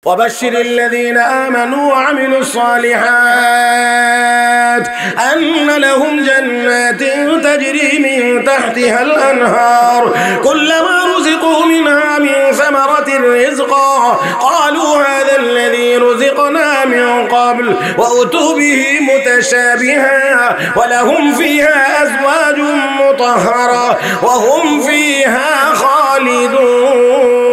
وبشر الذين آمنوا وعملوا الصالحات أن لهم جنات تجري من تحتها الأنهار كلما رزقوا منها من ثمرة رزقا قالوا هذا الذي رزقنا من قبل وأتوا به متشابها ولهم فيها أزواج مطهرة وهم فيها خالدون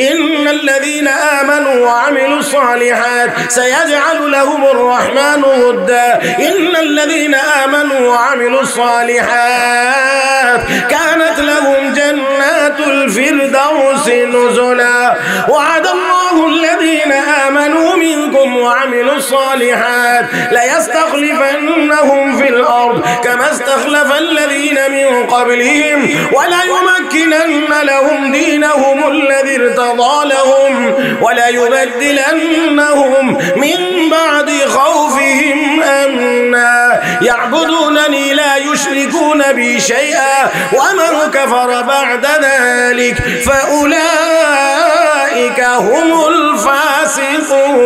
إن الذين آمنوا وعملوا الصالحات سيجعل لهم الرحمن ودا إن الذين آمنوا وعملوا الصالحات كانت لهم جنات الفردوس نزلا وعد الله الذين آمنوا منكم وعملوا الصالحات ليستخلفنهم في الأرض كما استخلف الذين من قبلهم وليمكنن لهم دينهم الذي ارتضى لهم وليبدلنهم من بعد خوفهم أمنا يعبدونني لا يشركون بي شيئا ومن كفر بعد ذلك فأولئك هم الفاسقون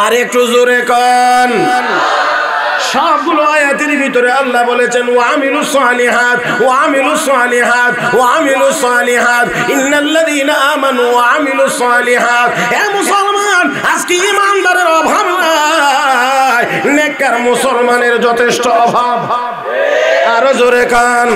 আরেকটু জোরে কান সবগুলো আয়াতের ভিতরে আল্লাহ বলেছেন ওয়ামিলুস সালিহাত ইন্নাল্লাযীনা আমানু ওয়া আমিলুস সালিহাত। হে মুসলমান, আজকে ঈমানদারের অভাব নাই, নেককার মুসলমানের যথেষ্ট অভাব। আরো জোরে কান,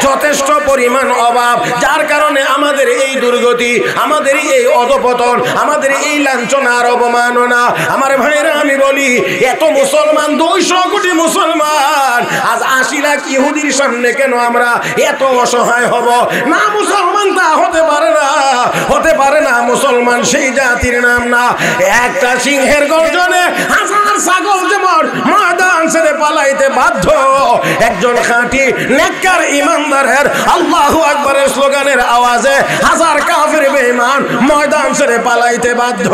যথেষ্ট পরিমাণ অভাব, যার কারণে আমাদের এই দুর্গতি, আমাদের এই অধপতন, আমাদের এই লাঞ্ছনা আর অবমাননা। আমার ভাইরা, আমি বলি এত মুসলমান, 200 কোটি মুসলমান, আজ 80 লাখ ইহুদির সামনে কেন আমরা এত অসহায় হব? না, মুসলমান তা হতে পারে না, হতে পারে না। মুসলমান সেই জাতির নাম না। একটা সিংহের গর্জনে হাজার ছাগল যেমন ময়দান ছেড়ে পালাইতে বাধ্য, একজন খাঁটি নেককার ঈমানদারের আল্লাহু আকবারের স্লোগানের আওয়াজে হাজার কাফের বেঈমান ময়দান ছেড়ে পালাইতে বাধ্য।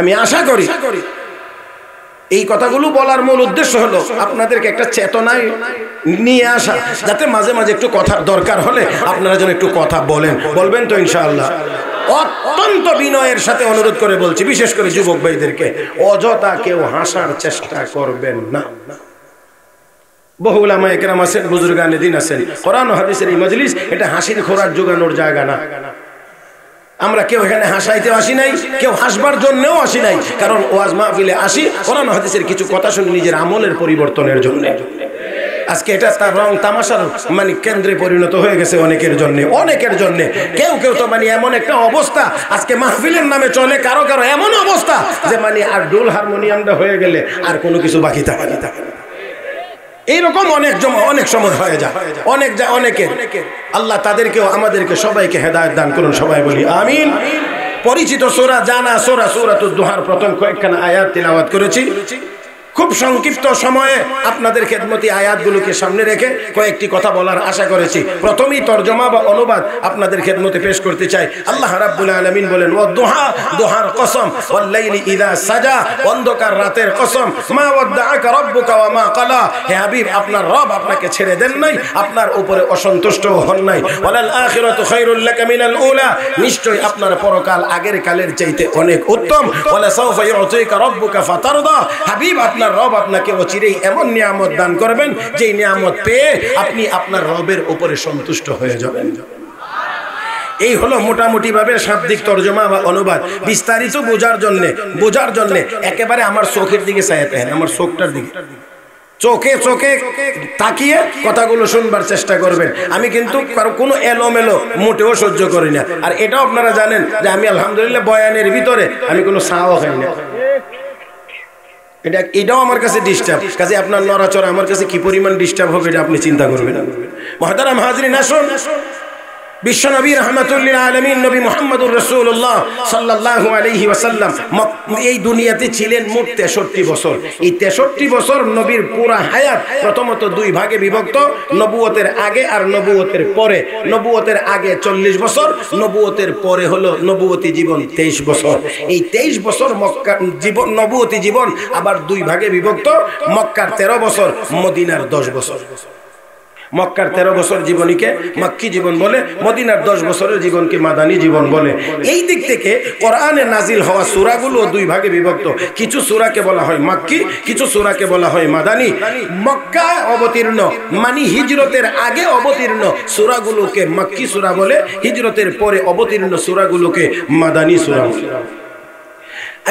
আমি আশা করি এই কথাগুলো বলার মূল উদ্দেশ্য হলো আপনাদেরকে একটা চেতনায় নিয়ে আসা, যাতে মাঝে মাঝে একটু কথার দরকার হলে আপনারা যেন একটু কথা বলবেন তো ইনশাআল্লাহ। অত্যন্ত বিনয়ের সাথে অনুরোধ করে বলছি, বিশেষ করে যুবক ভাইদেরকে, অযথা কেউ হাসার চেষ্টা করবেন না। বহু উলামায়ে কেরাম আছেন, বুজুর্গানে দিন আছেন, কোরআন ও হাদিসের এই মজলিস এটা হাসির খোরাক জোগানোর জায়গা না। আমরা কেউ এখানে হাসাইতে আসি নাই, কেউ হাসবার জন্যও আসি নাই, কারণ ওয়াজ মাহফিলে আসি কোরআন ও হাদিসের কিছু কথা শুনে নিজের আমলের পরিবর্তনের জন্য। আজকে এটা তার রং তামাশার মানে কেন্দ্রে পরিণত হয়ে গেছে অনেকের জন্য, অনেকের জন্য। কেউ কেউ তো মানে এমন একটা অবস্থা আজকে মাহফিলের নামে চলে, কারো কারো এমন অবস্থা যে মানে আর ডোল হারমোনিয়ামটা হয়ে গেলে আর কোনো কিছু বাকি থাকে না। এইরকম অনেক সময় হয়ে যায়, অনেকের। আল্লাহ তাদেরকেও আমাদেরকে সবাইকে হেদায়েত দান করুন, সবাই বলি আমিন। পরিচিত সূরা জানা সূরাতুদ দুহার প্রথম কয়েকখানা আয়াত তিলাওয়াত করেছি। খুব সংক্ষিপ্ত সময়ে আপনাদের খেদমতি আয়াতগুলোকে সামনে রেখে কয়েকটি কথা বলার আশা করেছি। প্রথমেই তরজমা বা অনুবাদ আপনাদের খেদমতে পেশ করতে চাই। আল্লাহ রাব্বুল আলামিন বলেন, ওয়াদ-দুহা, দুহার কসম, ওয়াল লাইলি ইযা সাজা, অন্ধকার রাতের কসম, মা ওয়াদ্দাআকা রাব্বুকা ওয়া মা ক্বালা। হে হাবিব, আপনার রব আপনাকে ছেড়ে দেন নাই, আপনার উপরে অসন্তুষ্ট হন নাই। ওয়ালাল আখিরাতু খায়রুল লাকা মিনাল উলা, নিশ্চয় আপনার পরকাল আগের কালের চাইতে অনেক উত্তম। ওয়ালা সাওফা ইউতিকা রাব্বুকা ফাতারদা, হাবিব আপনার রব আপনাকে অচিরেই এমন নিয়ামত দান করবেন যে নিয়ামত পেয়ে আপনি আপনার রবের উপরে সন্তুষ্ট হয়ে যাবেন। এই হলো মোটামুটি ভাবে শাব্দিক তরজমা বা অনুবাদ। বিস্তারিত বোঝার জন্য একেবারে আমার চোখের দিকে চাইতে হয়, আমার চোখটার দিকে, চোখে তাকিয়ে কথাগুলো শুনবার চেষ্টা করবেন। আমি কিন্তু কোনো এলোমেলো মোটেও সহ্য করি না। আর এটাও আপনারা জানেন যে আমি আলহামদুলিল্লাহ বয়ানের ভিতরে আমি কোনো চাও খাই না। এটাও আমার কাছে ডিস্টার্ব, কাজে আপনার নড়াচড়া আমার কাছে কি পরিমাণ ডিস্টার্ব হবে এটা আপনি চিন্তা করবেন। মুহতারাম হাজরিন, আসুন বিশ্বনবী রাহমাতুল লিল আলামিন নবী মুহাম্মদুর রাসূলুল্লাহ সাল্লাল্লাহু আলাইহি ওয়াসাল্লাম এই দুনিয়াতে ছিলেন মোট 63 বছর। এই 63 বছর নবীর পুরা হায়াত প্রথমত দুই ভাগে বিভক্ত, নবুয়তের আগে আর নবুয়তের পরে। নবুয়তের আগে 40 বছর, নবুয়তের পরে হলো নবুয়তি জীবন 23 বছর। এই 23 বছর মক্কার জীবন, নবুয়তি জীবন আবার দুই ভাগে বিভক্ত, মক্কার 13 বছর, মদিনার 10 বছর। মক্কার 13 বছর জীবনীকে মক্কি জীবন বলে, মদিনার 10 বছরের জীবনকে মাদানী জীবন বলে। এই দিক থেকে কোরআনে নাজিল হওয়া সূরাগুলো দুই ভাগে বিভক্ত, কিছু সূরাকে বলা হয় মক্কি, কিছু সূরাকে বলা হয় মাদানী। মক্কায় অবতীর্ণ মানে হিজরতের আগে অবতীর্ণ সূরাগুলোকে মক্কি সূরা বলে, হিজরতের পরে অবতীর্ণ সূরাগুলোকে মাদানী সূরা বলে।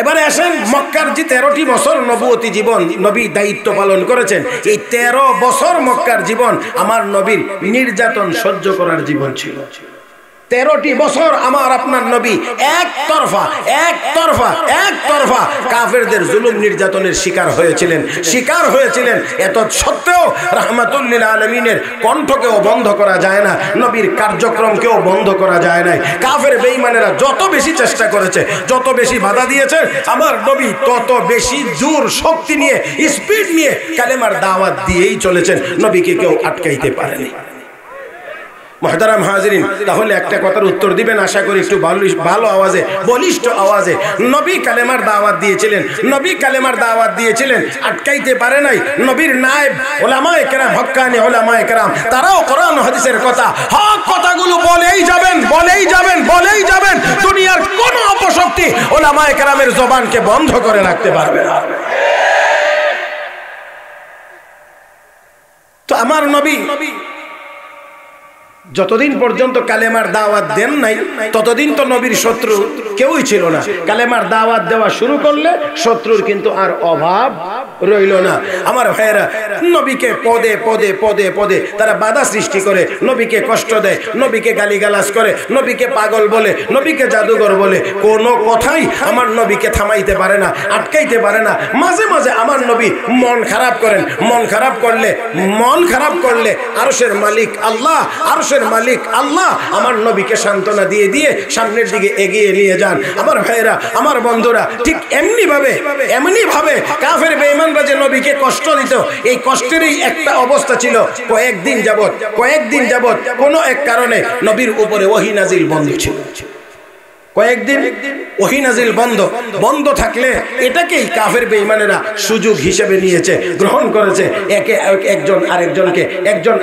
এবারে আসেন মক্কার যে 13টি বছর নবুয়তি জীবন নবী দায়িত্ব পালন করেছেন, এই 13 বছর মক্কার জীবন আমার নবীর নির্যাতন সহ্য করার জীবন ছিল। 13টি বছর আমার আপনার নবী একতরফা কাফেরদের জুলুম নির্যাতনের শিকার হয়েছিলেন। এত সত্ত্বেও রাহমাতুল লিল আলামিনের কণ্ঠকেও বন্ধ করা যায় না, নবীর কার্যক্রমকেও বন্ধ করা যায় না। কাফের বেঈমানেরা যত বেশি চেষ্টা করেছে, যত বেশি বাধা দিয়েছে, আমার নবী তত বেশি জোর শক্তি নিয়ে, স্পিড নিয়ে কালেমার দাওয়াত দিয়েই চলেছেন, নবীকে কেউ আটকাইতে পারেনি। মুহতারাম হাজিরিন, তাহলে একটা কথার উত্তর দিবেন আশা করি একটু ভালো আওয়াজে, বলিষ্ঠ আওয়াজে। নবী কালেমার দাওয়াত দিয়েছিলেন, আটকাইতে পারে নাই। নবীর নায়েব উলামায়ে কেরাম, হক্কানি উলামায়ে কেরাম, তারাও কোরআন হাদিসের কথা, হক কথাগুলো বলেই যাবেন। দুনিয়ার কোন অপশক্তি উলামায়ে কেরামের জবানকে বন্ধ করে রাখতে পারবে না। তো আমার নবী যতদিন পর্যন্ত কালেমার দাওয়াত দেন নাই, ততদিন তো নবীর শত্রু কেউই ছিল না। কালেমার দাওয়াত দেওয়া শুরু করলে শত্রুর কিন্তু আর অভাব রইল না। আমার ভাইয়েরা, নবীকে পদে তারা বাধা সৃষ্টি করে, নবীকে কষ্ট দেয়, নবীকে গালিগালাজ করে, নবীকে পাগল বলে, নবীকে জাদুঘর বলে, কোনো কথাই আমার নবীকে থামাইতে পারে না, আটকাইতে পারে না। মাঝে মাঝে আমার নবী মন খারাপ করেন। মন খারাপ করলে আরশের মালিক আল্লাহ আমার নবীকে সান্ত্বনা দিয়ে সামনের দিকে এগিয়ে নিয়ে যান। আমার ভাইয়েরা, আমার বন্ধুরা, ঠিক এমনি ভাবে কাফের বেঈমানরা যে নবীকে কষ্ট দিত, এই কষ্টেরই একটা অবস্থা ছিল। কয়েকদিন যাবত কোনো এক কারণে নবীর উপরে ওহী নাজিল বন্ধ ছিল। কয়েকদিন ওহী নাজিল বন্ধ থাকলে এটাকেই কাফের বেঈমানেরা সুযোগ হিসেবে নিয়েছে, গ্রহণ করেছে। একজন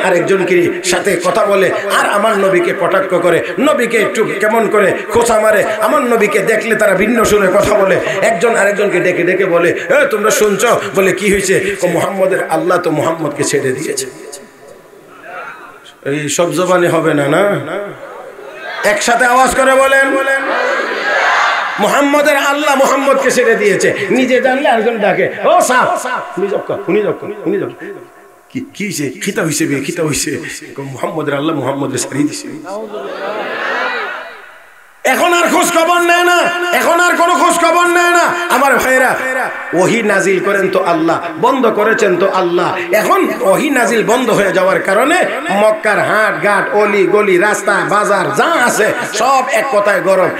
আরেকজনকে সাথে কথা বলে আর আমার নবীকে কটাক্ষ করে, নবীকে একটু কেমন করে খোঁচা মারে। আমার নবীকে দেখলে তারা ভিন্ন সুরে কথা বলে, একজন আরেকজনকে ডেকে বলে, তোমরা শুনছো? বলে কি হয়েছে? মুহাম্মদের আল্লাহ তো মুহাম্মদকে ছেড়ে দিয়েছে। এই সব জবানে হবে না। একসাথে আওয়াজ করে বলেন, মুহাম্মদের আল্লাহ মুহাম্মদকে ছেড়ে দিয়েছে। নিজে জানলে আরেকজন ডাকে, ও সাহেব শুনি যাও। কি হইছে? খিতা হইছে মুহাম্মদের আল্লাহ মুহাম্মদকে ছেড়ে দিয়েছে। এখন আর খোঁজ খবর নেয় না, এখন আর কোনো খোঁজ খবর নেয় না। আমার ভাইরা, ওহী নাজিল করেন তো আল্লাহ, বন্ধ করেছেন তো আল্লাহ। এখন ওহী নাজিল বন্ধ হয়ে যাওয়ার কারণে মক্কার হাট ঘাট, অলি গলি, রাস্তা বাজার যা আছে সব এক কথায় গরম।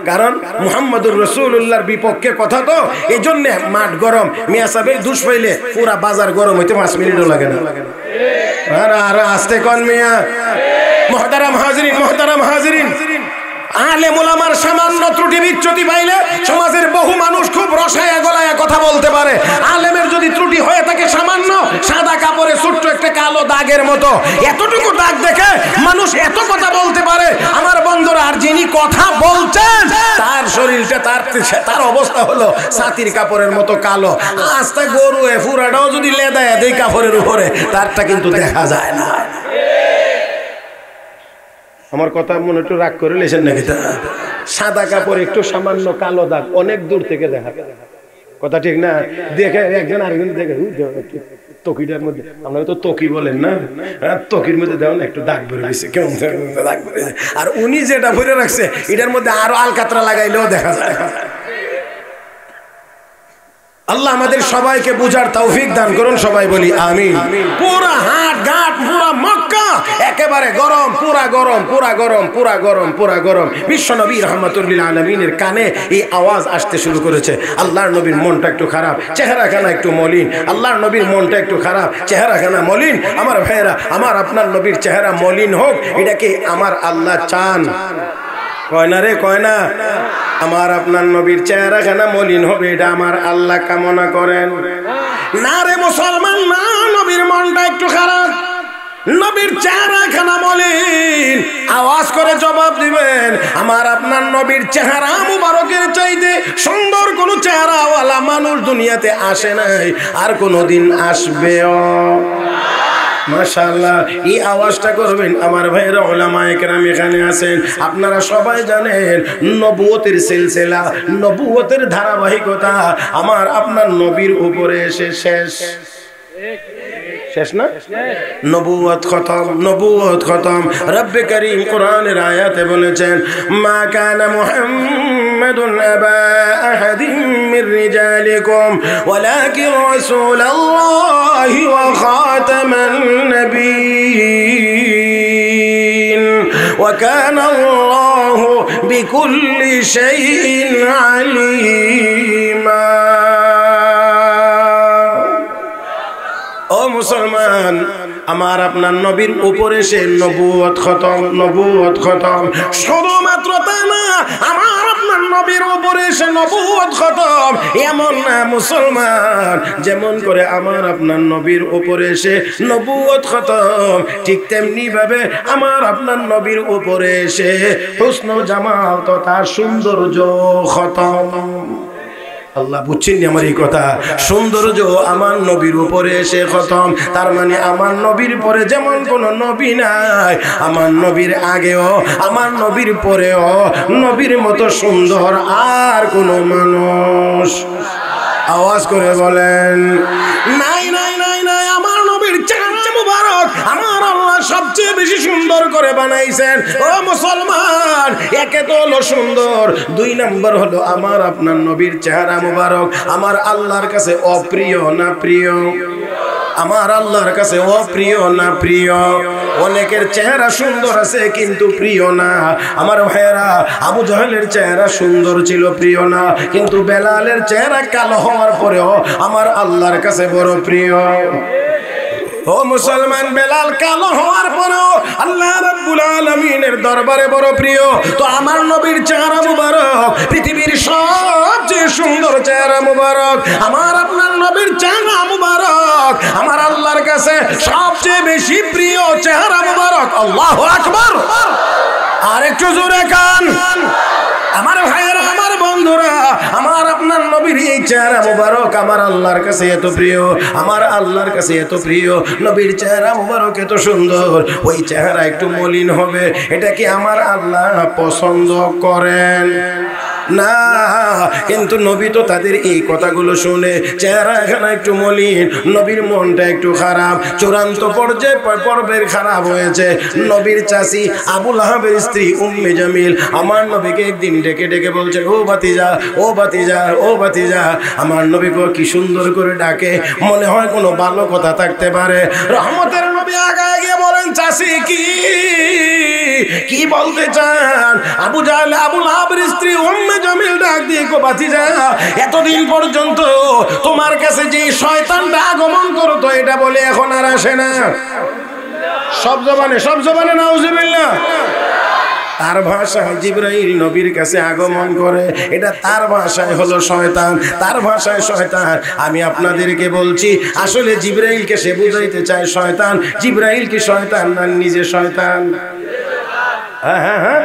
কারণ মুহাম্মদুর রাসূলুল্লাহর বিপক্ষে কথা, তো এই জন্য মাঠ গরম। মিয়া সাহেবের দুষ পাইলে পুরা বাজার গরম হইতে 5 মিনিটও লাগে না। আরে আস্তে কোন মিয়া। মুহতারাম হাজিরিন, আলেম ওলামার সামান্য ত্রুটি বিচ্যুতি পাইলে সমাজের বহু মানুষ খুব রসায়া গলায়া কথা বলতে পারে। আলেমের যদি ত্রুটি হয়ে থাকে সামান্য, সাদা কাপড়ে ছোট্ট একটা কালো দাগের মতো, এতটুকু দাগ দেখে মানুষ এত কথা বলতে পারে। আমার বন্ধুরা, আর যিনি কথা বলছেন তার শরীরটা, তার অবস্থা হলো ছাতির কাপড়ের মতো কালো। আস্তে গরু ফুরাটাও যদি লেদায় দেয় কাপড়ের উপরে, তারটা কিন্তু দেখা যায় না। আমার কথা মনে একটু রাগ করে লেছেন নাকি? সাদা কাপড় একটু সামান্য কালো দাগ অনেক দূর থেকে দেখা, কথা ঠিক না? দেখে একজন আরেকজন দেখে তকিটার মধ্যে, আপনারা তো তকি বলেন না, তকির মধ্যে দেখুন একটু দাগ ভরে গেছে, কেমন দাগ ভরে। আর উনি যেটা ভরে রাখছে এটার মধ্যে আরো আলকাতরা লাগাইলেও দেখা যায়। আল্লাহ আমাদের সবাইকে বুঝার তৌফিক দান করুন, সবাই বলি আমিন। পুরা হাট ঘাট পুরা মক্কা একেবারে গরম, পুরা গরম, পুরা গরম, পুরা গরম, পুরা গরম। বিশ্ব নবী রাহমাতুল লিল আলামিনের কানে এই আওয়াজ আসতে শুরু করেছে। আল্লাহর নবীর মনটা একটু খারাপ, চেহারাখানা একটু মলিন। আল্লাহর নবীর মনটা একটু খারাপ, চেহারাখানা মলিন। আমার ভাইয়েরা, আমার আপনার নবীর চেহারা মলিন হোক, এটা কি আমার আল্লাহ চান? কয় না রে, কয় না? আমার আপনার নবীর চেহারাখানা মলিন হবে, এটা আমার আল্লাহ কামনা করেন না রে মুসলমান, না। নবীর মনটা একটু খারাপ, নবীর চেহারাখানা মলিন। আওয়াজ করে জবাব দিবেন, আমার আপনার নবীর চেহারা মুবারকের চাইতে সুন্দর কোন চেহারাওয়ালা মানুষ দুনিয়াতে আসে নাই, আর কোনদিন আসবেও। মাশাআল্লাহ, এই আওয়াজটা করবেন আমার ভাইরা উলামায়ে কেরাম এখানে আছেন। আপনারা সবাই জানেন নবুয়তের সিলসিলা, নবুয়তের ধারাবাহিকতা আমার আপনার নবীর উপরে এসে শেষ। শেষ না? নবুয়ত খতম, নবুয়ত খতম। রব্বে করিম কোরআনের আয়াতে বলেছেন, মা কানা মুহাম্মাদুন আবা আহাদিন মির রিজালিকুম ওয়ালাকিন রাসূলুল্লাহি ওয়া খাতামান নাবিয়্যিন ওয়া কানা আল্লাহু বিকুল্লি শাইইন আলীমা। ও মুসলমান, আমার আপনার নবীর উপরে সে নবুয়ত খতম, নবুয়ত খতম। শুধুমাত্র তা না, আমার আপনার নবীর উপরে সে নবুয়ত খতম। এমন না মুসলমান, যেমন করে আমার আপনার নবীর উপরে সে নবুয়ত খতম, ঠিক তেমনি ভাবে আমার আপনার নবীর উপরে সে হুসন জামাল তথা সৌন্দর্য খতম। আল্লাহ বুঝছেন আমার এই কথা? সৌন্দর্য আমার নবীর উপরে এসে খতম। তার মানে আমার নবীর পরে যেমন কোন নবী নাই, আমার নবীর আগেও আমার নবীর পরেও নবীর মতো সুন্দর আর কোন মানুষ, আওয়াজ করে বলেন, নাই নাই নাই নাই। আমার নবীর চেহারা মুবারক আমার আল্লাহ সবচেয়ে বেশি সুন্দর করে বানাইছেন। ও মুসলমান, একে তো হলো সুন্দর, দুই নম্বর হলো আমার আপনার নবীর চেহারা মুবারক আমার আল্লাহর কাছে অপ্রিয় না প্রিয়? আমার আল্লাহর কাছে অপ্রিয় না প্রিয়? অনেকের চেহারা সুন্দর আছে কিন্তু প্রিয় না। আমার ভাইয়েরা, আবু জাহেলের চেহারা সুন্দর ছিল, প্রিয় না, কিন্তু বেলালের চেহারা কালো হওয়ার পরেও আমার আল্লাহর কাছে বড় প্রিয়। ও মুসলমান, বেলাল কালো হওয়ার পরেও আল্লাহ রাব্বুল আলামিনের দরবারে বড় প্রিয়। তো আমার নবীর চেহারা মুবারক পৃথিবীর সবচেয়ে সুন্দর চেহারা মুবারক, আমার আপনার নবীর চেহারা মুবারক আমার আল্লাহর কাছে সবচেয়ে বেশি প্রিয় চেহারা মুবারক। আল্লাহু আকবার। আর একটু জোরে কান আমার ভাইয়েরা, আমার বন্ধুরা, আমার আপনার নবীর এই চেহারা মুবারক আমার আল্লাহর কাছে এত প্রিয়, আমার আল্লাহর কাছে এত প্রিয়। নবীর চেহারা মুবারক এত সুন্দর, ওই চেহারা একটু মলিন হবে, এটা কি আমার আল্লাহ পছন্দ করেন না? কিন্তু নবী তো তাদের এই কথাগুলো শুনে চেহারা এখানে একটু মলিন, নবীর মনটা একটু খারাপ, চূড়ান্ত পর্বের খারাপ হয়েছে। নবীর চাচি আবু লাহাবের স্ত্রী উম্মে জামিল আমার নবীকে একদিন ডেকে ডেকে বলছে, ও ভাতিজা, ও ভাতিজা, ও ভাতিজা। আমার নবীকে কি সুন্দর করে ডাকে, মনে হয় কোনো ভালো কথা থাকতে পারে। রহমতের নবী আগায় গিয়ে বলেন, চাচি কি বলতে চান? আবু জাহেল আবু লাহাবের স্ত্রী উম্মে জামিল ডাক দিয়ে কো, ভাতিজা, এতদিন পর্যন্ত তোমার কাছে যে শয়তানটা আগমন করতো এটা বলে এখন আর আসে না। সব জবানে নাউজুবিল্লাহ। তার ভাষায় জিবরাইল নবীর কাছে আগমন করে, এটা তার ভাষায় হলো শয়তান, তার ভাষায় শয়তান। আমি আপনাদেরকে বলছি, আসলে জিবরাইলকে সে বুঝাইতে চায় শয়তান। জিবরাইল কি শয়তান না নিজে শয়তান? হ্যাঁ,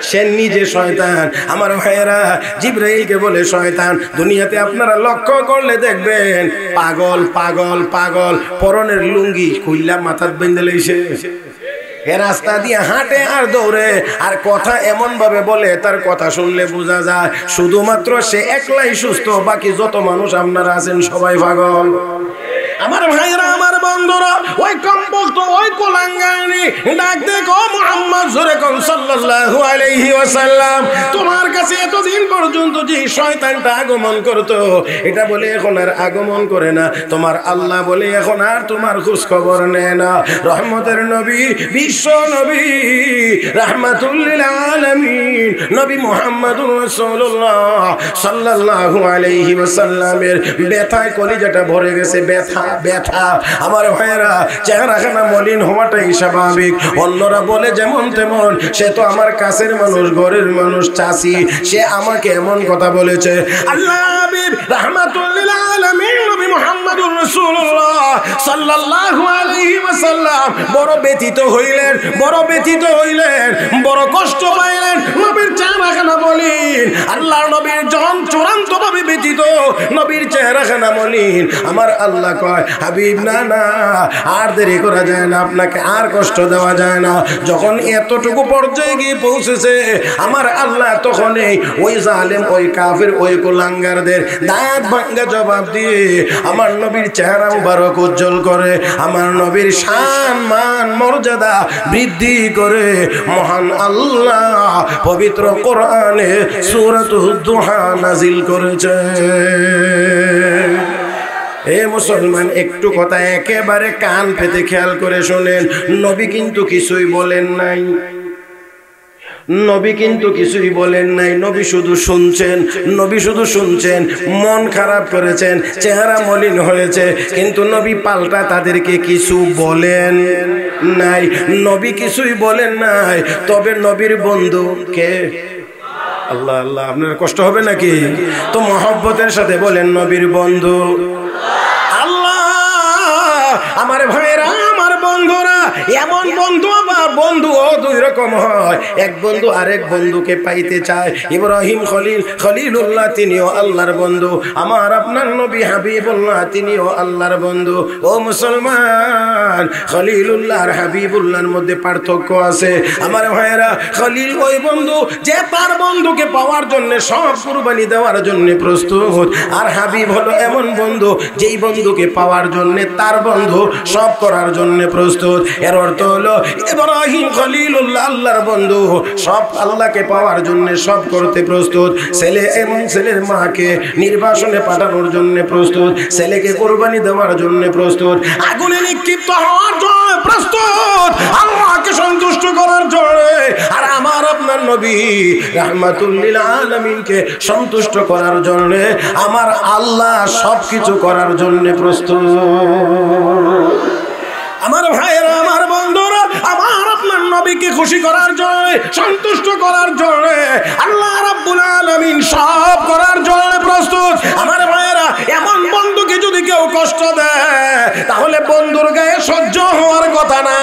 সে নিজে শয়তান। আমার ভাইয়েরা, জিবরাইলকে বলে শয়তান। দুনিয়াতে আপনারা লক্ষ্য করলে দেখবেন পাগল পাগল পাগল, পরনের লুঙ্গি খুইলা মাথার বেঁধে লইছে, এ রাস্তা দিয়ে হাঁটে আর দৌড়ে, আর কথা এমন ভাবে বলে তার কথা শুনলে বোঝা যায় শুধুমাত্র সে একলাই সুস্থ, বাকি যত মানুষ আপনারা আছেন সবাই পাগল। আমার ভাইয়েরা, আমার বন্ধুরা, ওই কমবক্ত ওই কোলাঙ্গানি ডাক দেখো মুহাম্মদ জোরে কোন সাল্লাল্লাহু আলাইহি ওয়াসাল্লাম, তোমার কাছে এতদিন পর্যন্ত যে শয়তানটা আগমন করতো এটা বলে এখন আর আগমন করে না, তোমার আল্লাহ বলে এখন আর তোমার খোঁজ খবর নেয় না। রহমতের নবী, বিশ্ব নবী, রাহমাতুল লিল আলামিন নবী মুহাম্মদুর রাসূলুল্লাহ সাল্লাল্লাহু আলাইহি ওয়াসাল্লামের ব্যথায় কলিজাটা ভরে গেছে। ব্যথা ব্যথা আমার ভাইয়েরা, চেহারাখানা মলিন হওয়াটাই স্বাভাবিক। অন্যরা বলে যেমন তেমন, সে তো আমার কাছের মানুষ, ঘরের মানুষ, চাচি, সে আমাকে এমন কথা বলেছে। আল্লাহ হাবিব রাহমাতুল লিল আলামিন নবী মুহাম্মদুর রাসূলুল্লাহ সাল্লাল্লাহু আলাইহি ওয়াসাল্লাম বড় ব্যথিত হইলেন, বড় ব্যথিত হইলেন, বড় কষ্ট পাইলেন। নবীর চেহারাখানা মলিন, আল্লাহ নবীর যখন চূড়ান্তভাবে ব্যথিত, নবীর চেহারাখানা মলিন। আমার আল্লাহ কয়, হাবিব না না, আর দেরি করা যায় না, আপনাকে আর কষ্ট দেওয়া যায় না। যখন এতটুকু পর্যায়ে গিয়ে পৌঁছেছে আমার আল্লাহ, তখন ওই জালেম, ওই কাফির, ওই কুলাঙ্গারদের দাঁত ভাঙ্গা জবাব দিয়ে আমার নবীর চেহারা মুবারক উজ্জ্বল করে, আমার নবীর শান মান মর্যাদা বৃদ্ধি করে মহান আল্লাহ পবিত্র কোরআনে সূরাতুদ দুহা নাজিল করেছে। এ মুসলমান, একটু কথা একেবারে কান পেতে খেয়াল করে শোনেন। নবী কিন্তু কিছুই বলেন নাই, নবী কিন্তু কিছুই বলেন নাই, নবী শুধু শুনছেন, নবী শুধু শুনছেন। মন খারাপ করেছেন, চেহারা মলিন হয়েছে, কিন্তু নবী পাল্টা তাদেরকে কিছু বলেন নাই, নবী কিছুই বলেন নাই। তবে নবীর বন্ধু কে? আল্লাহ আল্লাহ, আপনার কষ্ট হবে নাকি? তো মহব্বতের সাথে বলেন নবীর বন্ধু আল্লাহ। আমার ভাইরা, আমার বন্ধুরা, এমন বন্ধু আবার বন্ধুও দুই রকম হয়। এক বন্ধু আরেক বন্ধুকে পাইতে চায়। ইব্রাহিম খলিলুল্লাহ তিনিও আল্লাহর বন্ধু, আমার আপনার নবী হাবিবুল্লাহ তিনিও আল্লাহর বন্ধু। ও মুসলমান, খলিলুল্লাহ আর হাবিবুল্লাহর মধ্যে পার্থক্য আছে। আমার ভাইয়েরা, খলিল ওই বন্ধু যে তার বন্ধুকে পাওয়ার জন্য সব কুরবানি দেওয়ার জন্য প্রস্তুত, আর হাবিব হলো এমন বন্ধু যেই বন্ধুকে পাওয়ার জন্য তার বন্ধু সব করার জন্য প্রস্তুত। এর অর্থ হলো ইব্রাহিম খলিলুল্লাহ আল্লাহর বন্ধু, সব আল্লাহকে পাওয়ার জন্য সব করতে প্রস্তুত। ছেলে এবং ছেলের মাকে নির্বাসনে পাঠানোর জন্য প্রস্তুত, ছেলেকে কুরবানি দেওয়ার জন্য প্রস্তুত, আগুনে নিক্ষিপ্ত হওয়ার জন্য প্রস্তুত, আল্লাহকে সন্তুষ্ট করার জন্য। আর আমার আপনার নবী রাহমাতুল লিল আলামিনকে সন্তুষ্ট করার জন্য, আমার আল্লাহ সবকিছু করার জন্য প্রস্তুত। আমার ভাইয়েরা, আমার বন্ধুরা, আমার আপনার নবীকে খুশি করার জন্য, সন্তুষ্ট করার জন্য, আল্লাহ রাব্বুল আলামিন সব করার জন্য প্রস্তুত। আমার ভাইয়েরা, এমন বন্ধুকে যদি কেউ কষ্ট দেয় তাহলে বন্ধুর গায়ে সহ্য হওয়ার কথা না।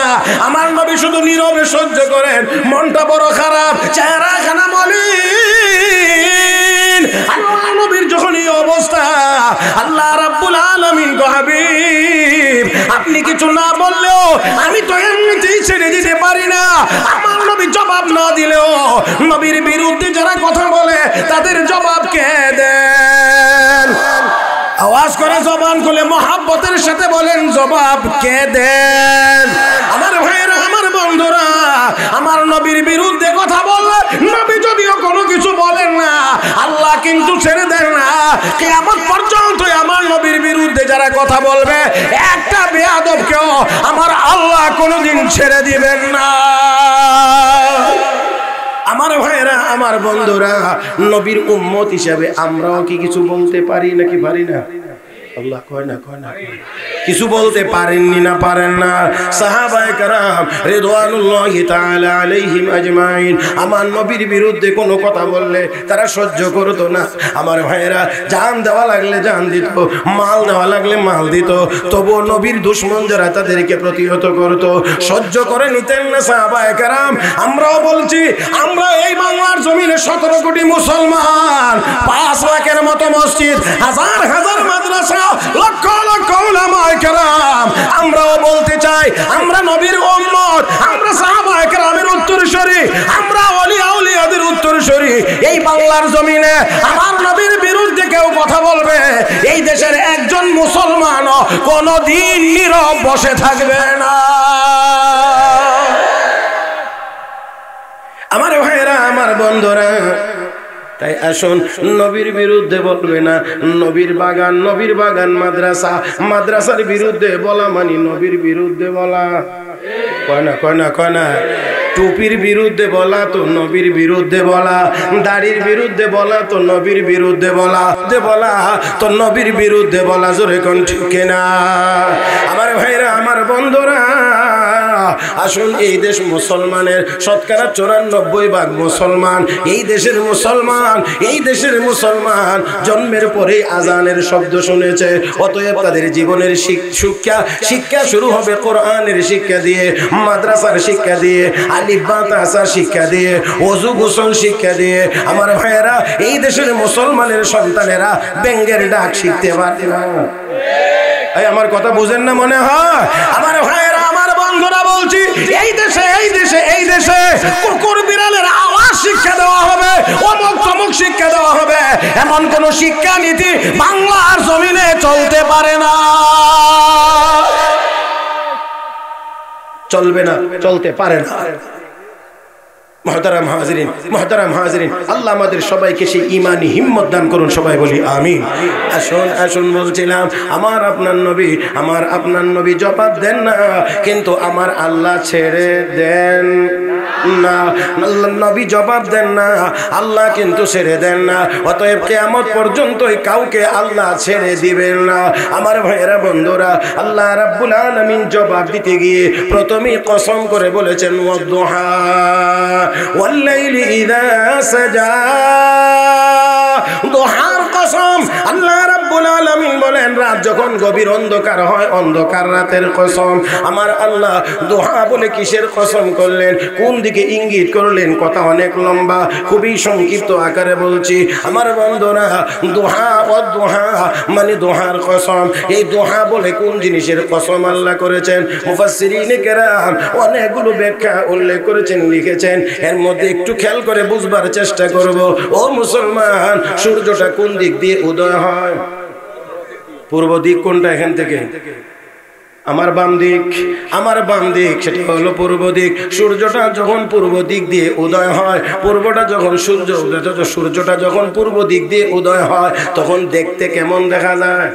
আমার নবী শুধু নীরবে সহ্য করেন, মনটা বড় খারাপ, চেহারাখানা মলিন। আল্লাহ নবীর যখন এই অবস্থা, আল্লাহ রাব্বুল আলামিন হাবিব আপনি কিছু না বললেও আমি তো এমনিতেই ছেড়ে দিতে পারি না। আমার নবী জবাব না দিলেও নবীর বিরুদ্ধে যারা কথা বলে তাদের জবাব কে দেন? আওয়াজ করে জবান খুলে মহব্বতের সাথে বলেন, জবাব কে দেন? আমার ভাইয়েরা, আমার বন্ধুরা, আমার নবীর বিরুদ্ধে কথা বললে নবী যদিও কোনো কিছু বলেন না, আল্লাহ কিন্তু ছেড়ে দেন না। কিয়ামত পর্যন্ত আমার নবীর বিরুদ্ধে যারা কথা বলবে, একটা বেয়াদবকেও আমার আল্লাহ কোনোদিন ছেড়ে দিবেন না। আমার ভাইয়েরা, আমার বন্ধুরা, নবীর উম্মত হিসাবে আমরাও কি কিছু বলতে পারি নাকি পারি না? আল্লাহ কয় না, কয় না, কিছু বলতে পারেননি না, পারেন না। সাহাবায়ে কেরাম রিদওয়ানুল্লাহি তাআলা আলাইহিম আজমাইন আমার নবীর বিরুদ্ধে কোনো কথা বললে তারা সহ্য করতো না। আমার ভাইয়েরা, জান দেওয়া লাগলে জান দিত, মাল দেওয়া লাগলে মাল দিত, তবুও নবীর দুশমন যারা তাদেরকে প্রতিহত করতো, সহ্য করে নিতেন না সাহাবায়ে কেরাম। আমরাও বলছি, আমরা এই বাংলার জমিনে 17 কোটি মুসলমান, 5 লাখের মতো মসজিদ, হাজার হাজার মাদ্রাসা, লক্ষ লক্ষ উলামায়ে কেরাম, আমরাও বলতে চাই আমরা নবীর উম্মত, আমরা সাহাবায়ে কেরামের উত্তরসূরি, আমরা ওলিয়া উলিয়াদের উত্তরসূরি। এই বাংলার জমিনে আমার নবীর বিরুদ্ধে বিরুদ্ধে কেউ কথা বলবে, এই দেশের একজন মুসলমান কোনদিন নীরব বসে থাকবে না। আমার ভাইরা, আমার বন্ধুরা, তাই আসুন, নবীর বিরুদ্ধে বলবে না। নবীর বাগান মাদ্রাসা, মাদ্রাসার বিরুদ্ধে বলা মানে নবীর বিরুদ্ধে বলা। কয় না টুপির বিরুদ্ধে বলা তো নবীর বিরুদ্ধে বলা, দাড়ির বিরুদ্ধে বলা তো নবীর বিরুদ্ধে বলা, তো নবীর বিরুদ্ধে বলা। জোরে কোন ঠিক না? আমার ভাইরা, আমার বন্ধুরা, আসুন, এই দেশ মুসলমানের, শতকরা 94% মুসলমান। এই দেশের মুসলমান জন্মের পরেই আজানের শব্দ শুনেছে। অতএব তাদের জীবনের শিক্ষা শুরু হবে কোরআনের শিক্ষা দিয়ে, মাদ্রাসার শিক্ষা দিয়ে, আলিফ বা তাসার শিক্ষা দিয়ে, ওযু গোসল শিক্ষা দিয়ে। আমার ভাইয়েরা, এই দেশের মুসলমানের সন্তানেরা ব্যঙ্গের ডাক শিখতে পারে না। আমার কথা বুঝেন না মনে হয়? আমার ভাইয়েরা, আমার বন্ধুরা, বলছি, এই দেশে কুকুর বিড়ালের আওয়াজ শিক্ষা দেওয়া হবে, অমুক তমুক শিক্ষা দেওয়া হবে, এমন কোন শিক্ষা নীতি বাংলার জমিনে চলতে পারে না, চলবে না, চলতে পারে না। মুহতারাম হাজিরিন, আল্লাহ আমাদের সবাইকে সেই ঈমানি হিম্মত দান করুন। সবাই বলি আমিন। আসুন, বলছিলাম, আমার আপনার নবী জবাব দেন না, কিন্তু আমার আল্লাহ ছেড়ে দেন না। নবী জবাব দেন না, আল্লাহ কিন্তু ছেড়ে দেন না। অতএব কিয়ামত পর্যন্তই কাউকে আল্লাহ ছেড়ে দিবেন না। আমার ভাইয়েরা, বন্ধুরা, আল্লাহ রাব্বুল আলামিন জবাব দিতে গিয়ে প্রথমেই কসম করে বলেছেন, ওয়াদ-দুহা ওয়াল-লাইলি ইযা সাজা। দুহার কসম। আল্লাহ রাব্বুল আলামিন বলেন, রাত যখন গভীর অন্ধকার হয়, অন্ধকার রাতের কসম। আমার আল্লাহ দুহা বলে কিসের কসম করলেন, কোন দিকে ইঙ্গিত করলেন? কথা অনেক লম্বা, খুবই সংক্ষিপ্ত আকারে বলছি। আমার বন্ধুরা, দুহা ও দুহা মানে দুহার কসম। এই দুহা বলে কোন জিনিসের কসম আল্লাহ করেছেন? মুফাসসিরিনে কেরাম অনেকগুলো ব্যাখ্যা উল্লেখ করেছেন, লিখেছেন। এর মধ্যে একটু খেয়াল করে বুঝবার চেষ্টা করব। ও মুসলমান, সূর্যটা কোন দিক দিয়ে উদয় হয়? পূর্ব দিক। কোনটা এখান থেকে? আমার বাম দিক, সেটা হলো পূর্ব দিক। সূর্যটা যখন পূর্ব দিক দিয়ে উদয় হয়, সূর্যটা যখন পূর্ব দিক দিয়ে উদয় হয়, তখন দেখতে কেমন দেখা যায়?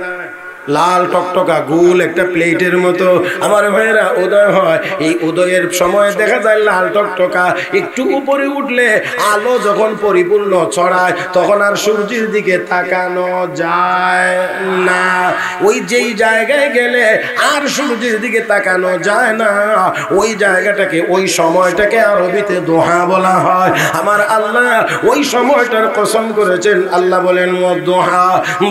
লাল টকটকা গোল একটা প্লেটের মতো। আমার ভাইয়েরা, উদয় হয়, এই উদয়ের সময় দেখা যায় লাল টকটকা। একটু উপরে উঠলে আলো যখন পরিপূর্ণ ছড়ায়, তখন আর সূর্যের দিকে তাকানো যায় না। ওই যেই জায়গায় গেলে আর সূর্যের দিকে তাকানো যায় না, ওই জায়গাটাকে, ওই সময়টাকে আরবিতে দোহা বলা হয়। আমার আল্লাহ ওই সময়টার কসম করেছেন। আল্লাহ বলেন, দোহা,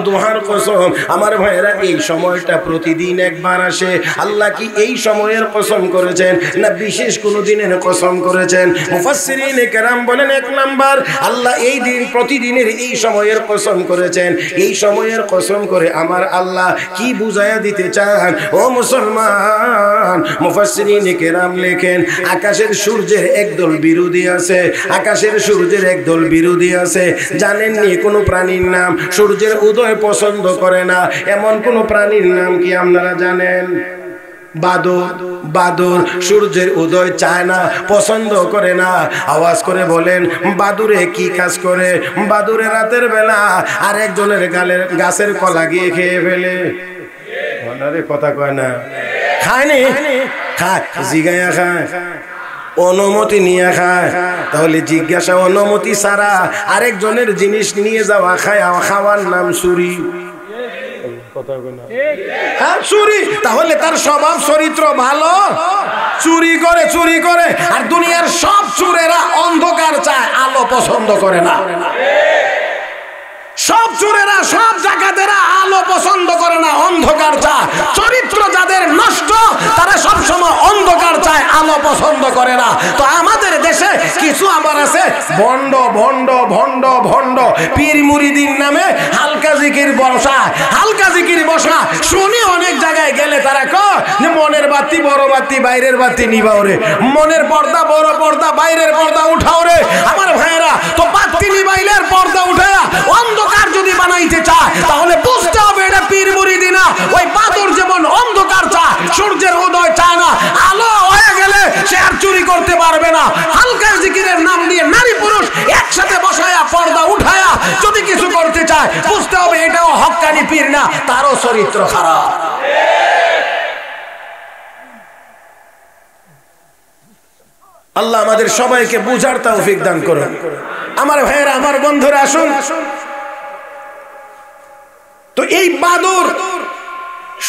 দোহার কসম। আমার ভাইয়েরা, এই সময়টা প্রতিদিন একবার আসে। আল্লাহ কি এই সময়ের কসম করেছেন না বিশেষ কোনো দিনের কসম করেছেন? মুফাসসিরিনে কেরাম বলেন, এক নাম্বার, আল্লাহ এই দিন প্রতিদিনের এই সময়ের কসম করেছেন। এই সময়ের কসম করে আমার আল্লাহ কি বুঝাইয়া দিতে চান? ও মুসলমান, মুফাসসিরিনে কেরাম লেখেন, আকাশের সূর্যের একদল বিরোধী আছে। জানেননি কোনো প্রাণীর নাম সূর্যের উদয় পছন্দ করে না? এমন কোন প্রাণীর নাম কি আপনারা জানেন? বাদুর সূর্যের উদয় চায় না, পছন্দ করে না। আওয়াজ করে বলেন, বাদুরে কি কাজ করে? বাদুরে রাতের বেলা আরেকজনের গাছের কলা গিয়ে খেয়ে ফেলে। কথা কয় না, খায়নি, খায়, জিগাইয়া খায়, অনুমতি নিয়ে খায়। তাহলে জিজ্ঞাসা, অনুমতি ছাড়া আরেকজনের জিনিস নিয়ে যাওয়া খাওয়ার নাম চুরি। চুরি। তাহলে তার স্বভাব চরিত্র ভালো? চুরি করে। আর দুনিয়ার সব চোরেরা অন্ধকার চায়, আলো পছন্দ করে না। সব চোরেরা, সব ডাকাতেরা আলো পছন্দ করে না, অন্ধকার চায়। চরিত্র যাদের নষ্ট, তারা সব সময় অন্ধকার চায়, আলো পছন্দ করে না। তো আমাদের দেশে কিছু আবার আছে ভণ্ড পীর মুরিদিন নামে হালকা জিকির বসা। শুনি অনেক জায়গায় গেলে তারা কয় যে মনের বাতি বড় বাতি বাইরের বাতি নিবাও রে, মনের পর্দা বড় পর্দা বাইরের পর্দা উঠাও রে আমার ভাইয়েরা। তো বাতি নিবাইলের পর্দা উঠায়া অন্ধকার যদি বানাইতে চায় তাহলে বুঝতে হবে এটা পীর মুরিদি না। ওই বাদর যেমন অন্ধকার চায়, সূর্যের উদয় চায় না, আলো হয়ে গেলে সে আর চুরি করতে পারবে না। হালকা জিকিরের নাম দিয়ে নারী পুরুষ একসাথে বসায়া পর্দা উঠায়া যদি কিছু করতে চায় বুঝতে হবে এটাও হক্কানি পীর না, তারও চরিত্র খারাপ। আল্লাহ আমাদের সবাইকে বুঝার তৌফিক দান করুন। আমার ভাইয়েরা, আমার বন্ধুরা, আসুন। তো এই বাদর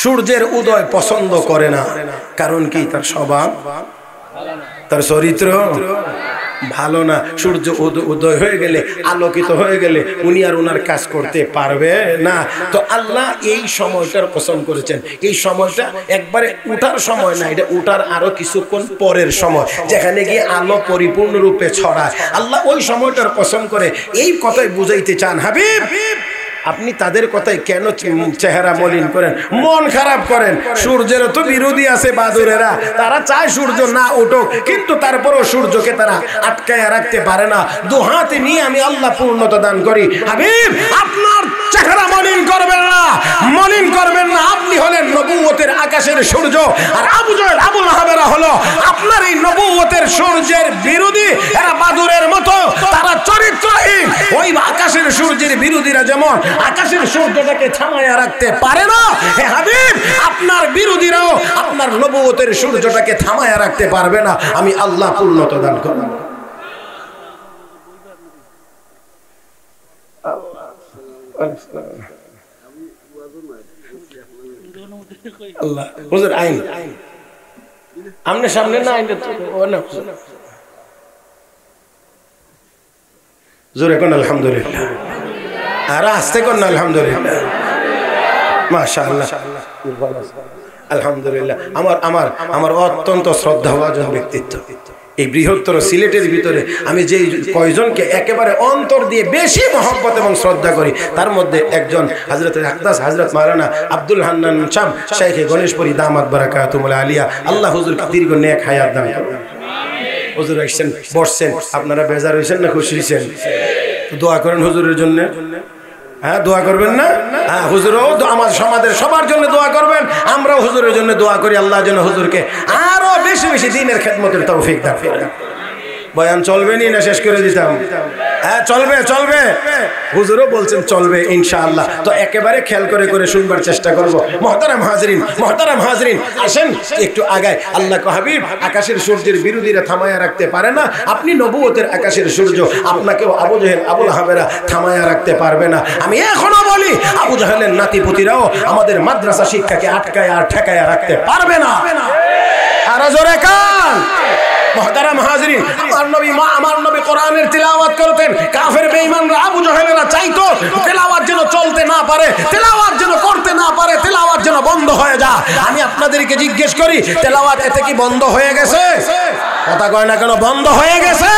সূর্যের উদয় পছন্দ করে না, কারণ কি? তার স্বভাব, তার চরিত্র ভালো না। সূর্য উদয় হয়ে গেলে, আলোকিত হয়ে গেলে উনি আর ওনার কাজ করতে পারবে না। তো আল্লাহ এই সময়টার পছন্দ করেছেন। এই সময়টা একবারে উঠার সময় না, এটা উঠার আরো কিছুক্ষণ পরের সময়, যেখানে গিয়ে আলো পরিপূর্ণরূপে ছড়ায়। আল্লাহ ওই সময়টার পছন্দ করে। এই কথাই বুঝাইতে চান হাবিব, আপনি তাদের কথায় কেন চেহারা মলিন করেন, মন খারাপ করেন? সূর্যের তো বিরোধী আছে বাদুরেরা, তারা চায় সূর্য না উঠুক, কিন্তু তারপরও সূর্যকে তারা আটকায় রাখতে পারে না। দুহাতে নিয়ে আমি আল্লাহ পূর্ণতা দান করি। হাবিব, আপনার চেহারা মলিন করবেন না, মলিন করবেন না। আপনি হলেন নবুয়তের আকাশের সূর্য, আর আবু জাহেল আবু লাহাবেরা হলো আপনার এই নবুয়তের সূর্যের বিরোধী। এরা বাদুরের মতো, তারা চরিত্রহীন। ওই আকাশের সূর্যের বিরোধীরা যেমন আকাশের সূর্যটাকে থামায়া রাখতে পারে না, হে হাবিব, আপনার বিরোধীরাও আপনার নবুয়তের সূর্যটাকে থামায়া রাখতে পারবে না। আমি আল্লাহ পূর্ণতা দান করব। আল্লাহ হুজুর আইন আমনে সামনে না, আইন জোরে কোন আলহামদুলিল্লাহ, আর আস্তে কোন আলহামদুলিল্লাহ, মাশাআল্লাহ, আলহামদুলিল্লাহ। আমার অত্যন্ত শ্রদ্ধাভাজন ব্যক্তিত্ব। এই বৃহত্তর সিলেটের ভিতরে আমি যে কয়জনকে একেবারে অন্তর দিয়ে বেশি মহব্বত এবং শ্রদ্ধা করি, তার মধ্যে একজন হযরত আকদাস হযরত মাওলানা আব্দুল হান্নান শাম শাইখে গণেশপুরী দামাত বারাকাতুহুল আলিয়া। আল্লাহ হুজুরকে দীর্ঘ নেক হায়াত দান করুন। হুজুর আসছেন, বসছেন, আপনারা বেজার হয়েছেন না খুশি হয়েছেন? দোয়া করেন হুজুরের জন্য। হ্যাঁ, দোয়া করবেন না? হ্যাঁ, হুজুরও আমার সমাজের সবার জন্য দোয়া করবেন। আমরাও হুজুরের জন্য দোয়া করি, আল্লাহ যেন হুজুরকে আরো বেশি বেশি দ্বীনের খেদমতের তৌফিক দান করেন। বয়ান চলবে নি না শেষ করে দিতাম? হ্যাঁ, চলবে চলবে, হুজুরও বলছেন চলবে ইনশাআল্লাহ। তো একেবারে খেয়াল করে করে শুনবার চেষ্টা করব। মুহতারাম হাজরিন, মুহতারাম হাজরিন, আসেন একটু আগায়। আল্লাহ হাবিব আকাশের সূর্যের বিরোধীরা থামায়া রাখতে পারে না, আপনি নবুয়তের আকাশের সূর্য, আপনাকেও আবু জাহেল আবু লাহাবেরা থামায়া রাখতে পারবে না। আমি এখনো বলি, আবু জাহেলের নাতিপুতিরাও আমাদের মাদ্রাসা শিক্ষাকে আটকায় আর ঠেকায়া রাখতে পারবে না। আর জোরে কান। মুহতারাম হাজরিন, আমার নবী কোরআনের তিলাওয়াত করতেন। কাফের বেঈমানরা আবু জাহেলেরা চাইতো তিলাওয়াত যেন চলতে না পারে, তিলাওয়াত যেন করতে না পারে, তিলাওয়াত যেন বন্ধ হয়ে যায়। আমি আপনাদেরকে জিজ্ঞেস করি, তিলাওয়াত এতে কি বন্ধ হয়ে গেছে? কথা কয় না কেন? বন্ধ হয়ে গেছে।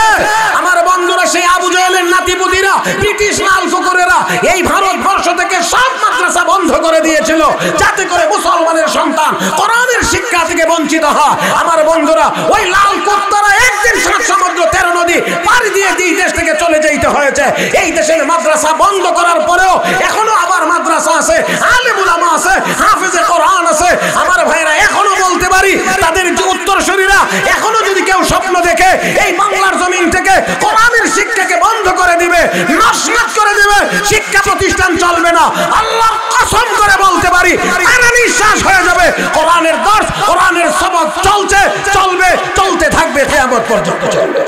আমার বন্ধুরা, সেই আবু জাহেলের নাতিপুতিরা, ব্রিটিশ লালকুকুরেরা এই ভারতবর্ষ থেকে সব মাদ্রাসা বন্ধ করে দিয়েছিল, যাতে করে মুসলমানের সন্তান কোরআনের শিক্ষা থেকে বঞ্চিত হয়। আমার বন্ধুরা, ওই লাল কুত্তারা একদিন 7 সমুদ্র 13 নদী পাড়ি দিয়ে এই দেশ থেকে চলে যেতে হয়েছে। এই দেশের মাদ্রাসা বন্ধ করার পরেও এখনো আবার মাদ্রাসা আছে, আলেম উলামা আছে, হাফেজে কোরআন আছে। আমার ভাইরা, এখনো বলতে পারি তাদের যে উত্তরসূরিরা এখনো যদি কেউ স্বপ্ন দেখে এই বাংলার জমিন থেকে কোরআনের শিক্ষাকে বন্ধ করে দিবে, নস্বাত করে দিবে, শিক্ষা প্রতিষ্ঠান চলবে না, আল্লাহর কসম করে বলতে পারি আনা নিঃশ্বাস হয়ে যাবে। কোরআনের দর্স, কোরআনের সবক চলছে, চলবে, চলতে থাকবে, কিয়ামত পর্যন্ত চলবে।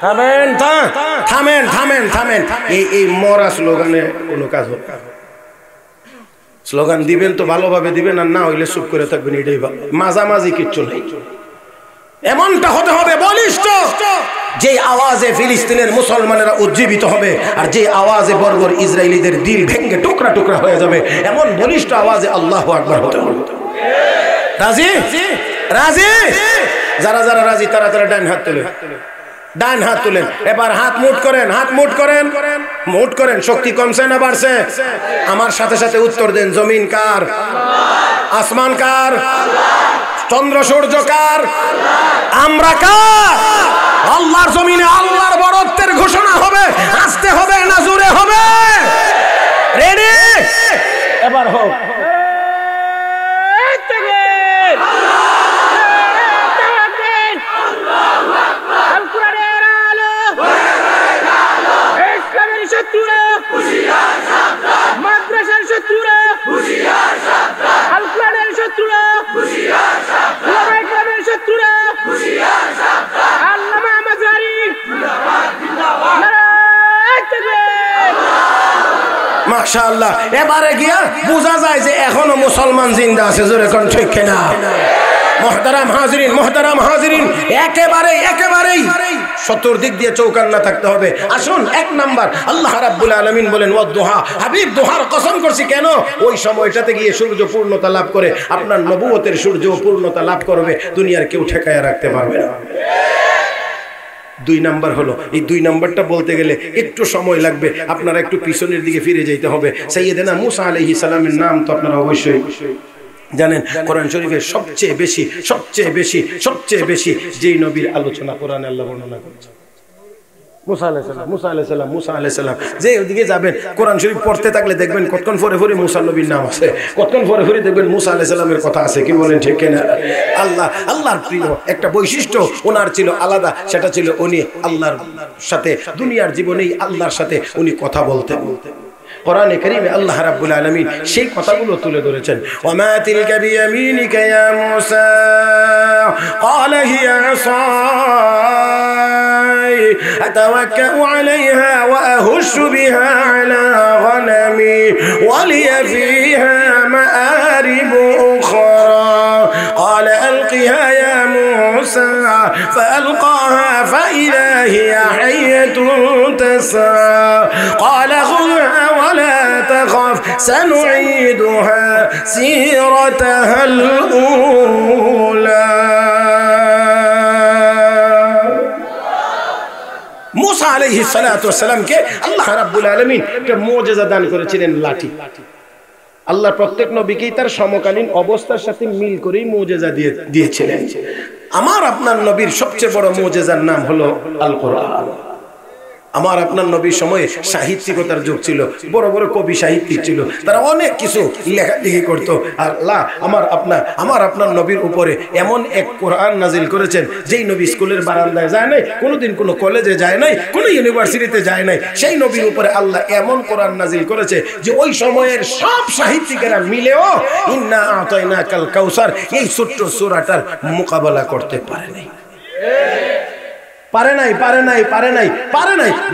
থামেন, থামেন, থামেন, থামেন। এই মরা স্লোগানে কোনো কাজ হবে? স্লোগান দিবেন তো ভালোভাবে দিবেন, আর না হইলে চুপ করে থাকবেন, এটাই ভালো। মাঝামাঝি কিচ্ছু নেই। এমনটা হতে হবে বলিষ্ঠ, যে আওয়াজে ফিলিস্তিনের মুসলমানেরা উজ্জীবিত হবে, আর যে আওয়াজে বর্বর ইসরায়েলিদের দিল ভেঙে টুকরা টুকরা হয়ে যাবে, এমন বলিষ্ঠ আওয়াজে আল্লাহু আকবার হতে হবে। রাজি? রাজি? যারা যারা রাজি তারা তারা ডান হাত তুলে, ডান হাত তুলেন। এবার হাত মুঠ করেন, হাত মুঠ করেন, মুঠ করেন। শক্তি কমছে না বাড়ছে? আমার সাথে সাথে উত্তর দেন। জমিন কার? আসমান কার? চন্দ্র সূর্য কার? আমরা কার? আল্লাহর জমিনে আল্লাহর বড়ত্বের ঘোষণা হবে। আসতে হবে না জোরে হবে? রেডি? এবার হোক। মাদ্রাসার শত্রুরা হুঁশিয়ার সাবধান, আল কোরআনের শত্রুরা হুঁশিয়ার সাবধান, ওলামায়ে কেরামের শত্রুরা হুঁশিয়ার সাবধান, আল্লামা মাজারি জিন্দাবাদ জিন্দাবাদ, নারায়ে তাকবীর। মাশাআল্লাহ। এবারে গিয়া বোঝা যায় যে এখনো মুসলমান জিন্দা আছে। জোরে কোন ঠিক কিনা? মুহতারাম হাজিরিন, মুহতারাম হাজিরিন, একেবারেই চতুর্দিক দিয়ে চৌকান্না থাকতে হবে। আসুন, এক নাম্বার, আল্লাহ রাব্বুল আলামিন বলেন ওয়াদুহা, হাবিব দোহার কসম করছি। কেন? ওই সময়টাতে গিয়ে সূর্য পূর্ণতা লাভ করে, আপনার নবুয়তের সূর্য পূর্ণতা লাভ করবে, দুনিয়ার কেউ ঠেকায় রাখতে পারবে না। দুই নাম্বার হলো, এই দুই নাম্বারটা বলতে গেলে একটু সময় লাগবে, আপনারা একটু পিছনের দিকে ফিরে যেতে হবে। সাইয়েদেনা মুসা আলাইহিস সালামের নাম তো আপনারা অবশ্যই জানেন। কোরআন শরীফের সবচেয়ে বেশি যেই নবীর আলোচনা কোরআনে আল্লাহ বর্ণনা করেছে, মুসা আলাইহিস সালাম। যে ওদিকে যাবেন কোরআন শরীফ পড়তে থাকলে দেখবেন কতক্ষণ পরে পরে মুসা নবীর নাম আছে, কতক্ষণ পরে পরে দেখবেন মুসা আলাইহিস সালামের কথা আছে। কি বলেন ঠিক কিনা? আল্লাহর প্রিয় একটা বৈশিষ্ট্য ওনার ছিল আলাদা, সেটা ছিল উনি আল্লাহর সাথে দুনিয়ার জীবনেই আল্লাহর সাথে উনি কথা বলতেন। কোরআনে কারীমে আল্লাহ রাব্বুল আলামিন সেই কথাগুলো তুলে ধরেছেন। ওয়ামা তিলকা বিয়ামিনিকা ইয়া মূসা ক্বালা হিয়া আসাই আতাওয়াক্কাউ আলাইহা ওয়া আহুশু বিহা আলা গনামি ওয়া লিয়া ফিহা মাআরিব উখরা ক্বালা আলকিহা ইয়া মূসা ফাআলকাহা ফাইযা হিয়া হাইয়াতুন তাসআ ক্বালা খুযহা ولا تخف سنعيدها سيرتها الأولى। মুসা আলাইহিস সালাতু ওয়াস সালামকে আল্লাহ রাব্বুল আলামিন একটা মুজিজা দান করেছিলেন, লাঠি। আল্লাহ প্রত্যেক নবীকেই তার সমকালীন অবস্থার সাথে মিল করেই মুজিজা দিয়েছিলেন। আমার আপনার নবীর সবচেয়ে বড় মুজিজার নাম হলো আল কোরআন। আমার আপনার নবীর সময়ে সাহিত্যিকতার যুগ ছিল, বড় বড় কবি সাহিত্যিক ছিল, তারা অনেক কিছু লেখালেখি করতো। আর আল্লাহ আমার আপনার নবীর উপরে এমন এক কোরআন নাজিল করেছেন, যেই নবী স্কুলের বারান্দায় যায় নাই, কোনোদিন কোনো কলেজে যায় নাই, কোনো ইউনিভার্সিটিতে যায় নাই, সেই নবীর উপরে আল্লাহ এমন কোরআন নাজিল করেছে যে ওই সময়ের সব সাহিত্যিকেরা মিলেও ইন্না আতাইনাকাল কাউসার এই ছোট্ট সূরাটার মোকাবেলা করতে পারে নাই।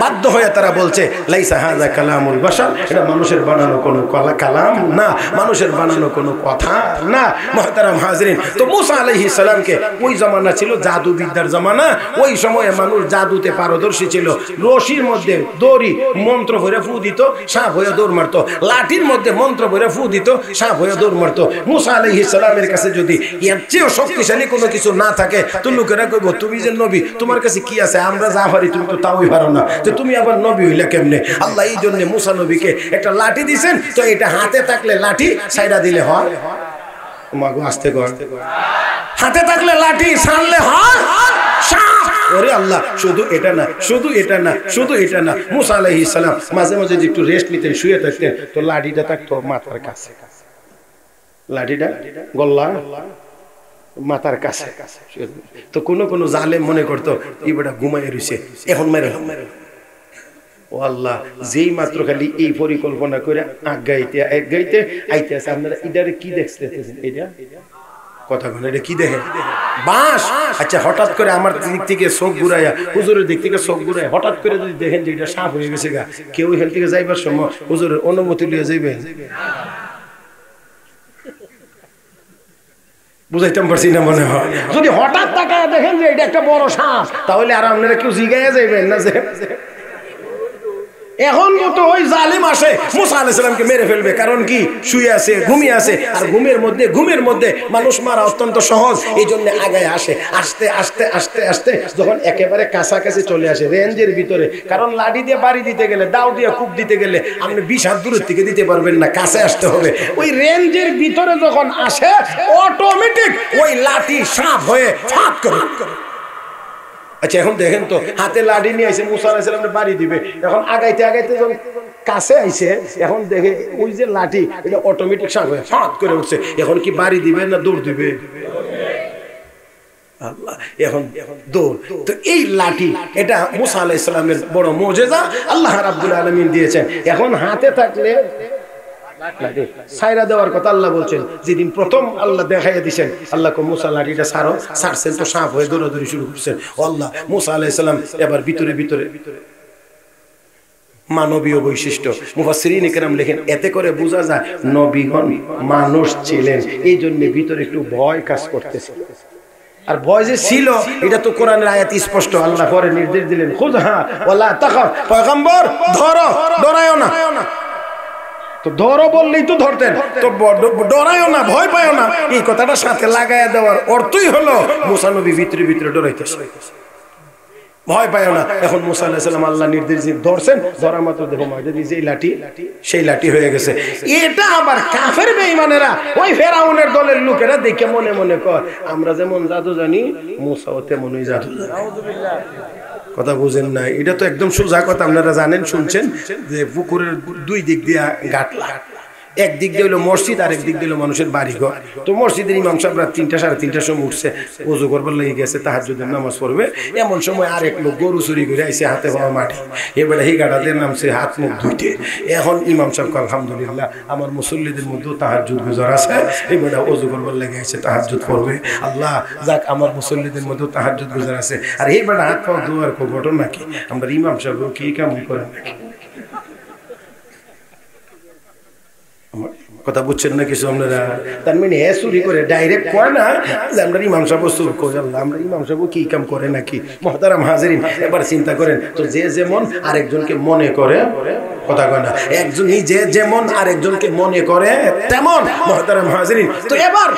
বাধ্য হয়ে তারা বলছে লাইসা হাযা কালামুল বাশার, এটা মানুষের বানানো কোনো কালাম না, মানুষের বানানো কোনো কথা না। মুহতারাম হাজিরিন, তো মুসা আলাইহিস সালামকে ওই জামানা ছিল জাদুবিদ্যার জামানা। ওই সময়ে মানুষ জাদুতে পারদর্শী ছিল। রশির মধ্যে দড়ি মন্ত্র ভরে ফু দিত, সাপ হয়ে দৌড় মারতো। লাঠির মধ্যে মন্ত্র ভরে ফু দিত, সাপ হয়ে দৌড় মারতো। মুসা আলাইহিস সালামের কাছে যদি এর চেয়েও শক্তিশালী কোনো কিছু না থাকে, তো লোকেরা কইব তুমি যে নবী, তোমার কাছে কি আছে? আমরা যা পারি তুমি তো তাওই পারো না, তো তুমি আবার নবী হইলা কেমনে? আল্লাহ এই জন্য মুসা নবীকে একটা লাঠি দিয়েছেন, তো এটা হাতে থাকলে লাঠি, ছাইড়া দিলে হয়। মাগো আসতে কর, হাতে থাকলে লাঠি, ছাড়লে হয় সাপ। ওরে আল্লাহ, শুধু এটা না, মুসা আলাইহিস সালাম মাঝে মাঝে যে একটু রেস্ট নিতেন, শুয়ে থাকতেন, তো লাঠিটা থাকতো মাথার কাছে, লাঠিটা গল্লা মাথার কাছে। তো কোন জালেম মনে করতো এই বেটা ঘুমাই রয়েছে, এখন মেরে। ও আল্লাহ, যেই মাত্র খালি এই পরিকল্পনা করে আগাইতে আইতে আছে, আপনারা এটারে কি দেখতেছেন? এটা কথা বলে, এটা কি দেখেন? বাঁশ। আচ্ছা, হঠাৎ করে আমার দিক থেকে চোখ ঘুরাইয়া, হুজুরের দিক থেকে চোখ ঘুরাই, হঠাৎ করে যদি দেখেন যে এটা সাপ হয়ে গেছে গা, কেউ এখান থেকে যাইবার সময় হুজুরের অনুমতি লিয়ে যাইবেন? বুঝাইতে পারছি না মনে হয়। যদি হঠাৎ তাকায় দেখেন যে এটা একটা বড় সাপ, তাহলে আর আপনারা কেউ জিগাইয়া যাইবেন না যে এখন মতো ওই জালিম আসে মুসা আলাইহিস সালামকে মেরে ফেলবে। কারণ কি, শুয়ে আছে, ঘুমিয়ে আছে, আর ঘুমের মধ্যে মানুষ মারা অত্যন্ত সহজ। এই জন্য আগায় আসে, আস্তে আস্তে আস্তে আস্তে যখন একেবারে কাছাকাছি চলে আসে রেঞ্জের ভিতরে, কারণ লাঠি দিয়ে বাড়ি দিতে গেলে, দাও দিয়ে কূপ দিতে গেলে আপনি 20 হাত দূরের থেকে দিতে পারবেন না, কাছে আসতে হবে। ওই রেঞ্জের ভিতরে যখন আসে অটোমেটিক ওই লাঠি সাপ হয়ে ফাঁক করে। আচ্ছা এখন দেখেন তো, হাতে লাঠি নিয়ে আইছে, মুসা আলাইহিস সালাম বাড়ি দিবে, এখন আগাইতে আগাইতে যখন কাছে আইছে, এখন দেখে ওই যে লাঠি এটা অটোমেটিক সাপ হয়ে ফাঁক করে উঠছে। এখন কি বাড়ি দিবে না দৌড় দিবে? আল্লাহ, এখন দৌড়। তো এই লাঠি এটা মুসা আলাইহিস সালামের বড় মুজিজা আল্লাহ রাব্বুল আলামিন দিয়েছেন। এখন হাতে থাকলে সাইরা দেওয়ার কথা আল্লাহ বলছেন। যেদিন প্রথম আল্লাহ দেখাইয়া দিচ্ছেন, আল্লাহ মুসা লাঠিটা ছাড়ো, ছাড়ছেন তো সাপ হয়ে দৌড়াদৌড়ি শুরু করছেন। আল্লাহ মুসা আলাইহিস সালাম এবার ভিতরে মানবীয় বৈশিষ্ট্য। মুফাসসিরিন ইকরাম লেখেন, এতে করে বোঝা যায় নবীগণ মানুষ ছিলেন, এই জন্য ভিতরে একটু ভয় কাজ করতেছে। আর ভয় যে ছিল এটা তো কোরআনের আয়াত স্পষ্ট। আল্লাহ পরে নির্দেশ দিলেন, খুযহা ওয়ালা তাখাফ, পয়গম্বর ধরো, ডরায়ও না। তো ধরো বললেই তো ধরতেন, তো ডরায়ও না, ভয় পায়ও না, এই কথাটা সাথে লাগাইয়া দেওয়ার অর্থই হলো মুসা নবী ভিতরে ডরাইতেছে, ভয় পায়ও না। এখন মুসা আলাইহিস সালাম আল্লাহ নির্দেশ ধরছেন, ধরা মাত্র দেখো মাঠে দিয়েছে এই লাঠি, সেই লাঠি হয়ে গেছে। এটা আবার কাফের বেঈমানেরা, ওই ফেরাউনের দলের লোকেরা দেখে মনে মনে কয়, আমরা যেমন জাদু জানি মুসাও তেমনই জাদু জানে। কথা বুঝেন না? এটা তো একদম সোজা কথা, আপনারা জানেন, শুনছেন যে পুকুরের দুই দিক দিয়ে গাটলা, এক দিক দিয়ে হলো মসজিদ, আর এক দিক দিয়ে হলো মানুষের বাড়িঘর। তো মসজিদের ইমাম সাহেব রাত 3টা সাড়ে 3টার সময় উঠছে, ওযু করবার লেগে গেছে, তাহাজ্জুদের নামাজ পড়বে। এমন সময় আরেক লোক গরু চুরি করে আইছে, হাতে পাওয়া মাটি, এবারে এই গাড়াদের নামছে হাত মুখ ধুইতে। এখন ইমাম সাহেব আলহামদুলিল্লাহ আমার মুসল্লিদের মধ্যেও তাহাজ্জুদ গুজার আছে, এবারে ওযু করবার লেগে গেছে, তাহাজ্জুদ পড়বে। আল্লাহ যাক, আমার মুসল্লিদের মধ্যেও তাহাজ্জুদ গুজার আছে। আর এইবারে হাত পাওয়া ধোয়ার খুব ঘটনা কি, আমরা ইমাম সাহেব কি কাম করেন নাকি? কথা বুঝছেন না কিছু আপনারা? তার মানে হ্যাঁ চুরি করে ডাইরেক্ট কয় না যে আমরা ইমাম সাহেব চুর করে, আমরা ইমাম সাহেব কি কাম করে নাকি? মুহতারাম হাজিরিন, এবার চিন্তা করেন তো, যে যেমন আরেকজনকে মনে করে, কথা কয় না, একজনই যে যেমন আরেকজনকে মনে করে তেমন। মুহতারাম হাজিরিন, তো এবার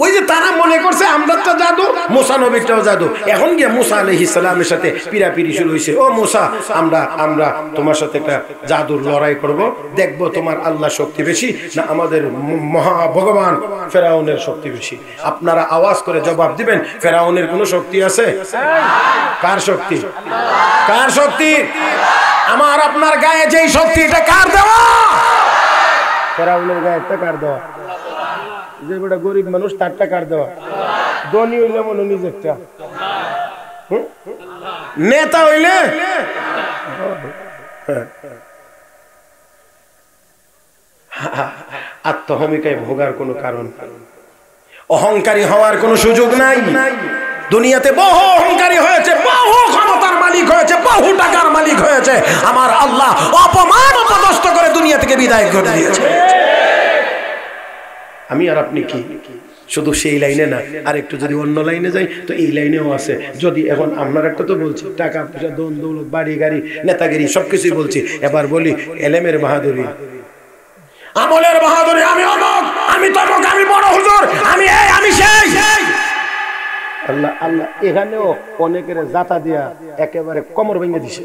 ওই যে তারা মনে করছে আমরা তো জাদু, মুসা নবীটাও জাদু। এখন গিয়ে মুসা আলাইহিস সালামের সাথে পিরাপিরি শুরু হয়েছে। ও মুসা, আমরা তোমার সাথে একটা জাদুর লড়াই করব, দেখব তোমার আল্লাহ শক্তি বেশি না আমাদের মহা ভগবান ফেরাউনের শক্তি বেশি। আপনারা আওয়াজ করে জবাব দিবেন, ফেরাউনের কোনো শক্তি আছে? কার শক্তি? কার শক্তি? আমার আপনার গায়ে যেই শক্তি, এটা কার দেওয়া? ফেরাউনের গায়ে একটা কার দেওয়া? যে বেটা গরিব মানুষ তার টাকার দেওয়া, ধনী হইলে মনে নিজেরটা, নেতা হইলে আত্মহমিকায় ভোগার কোনো কারণ, অহংকারী হওয়ার কোনো সুযোগ নাই। দুনিয়াতে বহু অহংকারী হয়েছে, বহু ক্ষমতার মালিক হয়েছে, বহু টাকার মালিক হয়েছে, আমার আল্লাহ অপমান অপদস্থ করে দুনিয়া থেকে বিদায় করে দিয়েছে। আমি আর আপনি কি শুধু সেই লাইনে না, আর একটু যদি অন্য লাইনে যাই তো এই লাইনেও আছে। যদি এখন আপনার একটা তো বলছি টাকা পয়সা, দন দৌলত, বাড়ি গাড়ি, নেতাগিরি সবকিছুই বলছি, এবার বলি এলেমের বাহাদুরি, আমলের বাহাদুরি, আমি অমুক, আমি তমুক, আমি বড় হুজুর, আমি এই, আমি সেই। আল্লাহ আল্লাহ এখানেও অনেকের জাতা দিয়া একেবারে কোমর ভেঙে দিছে।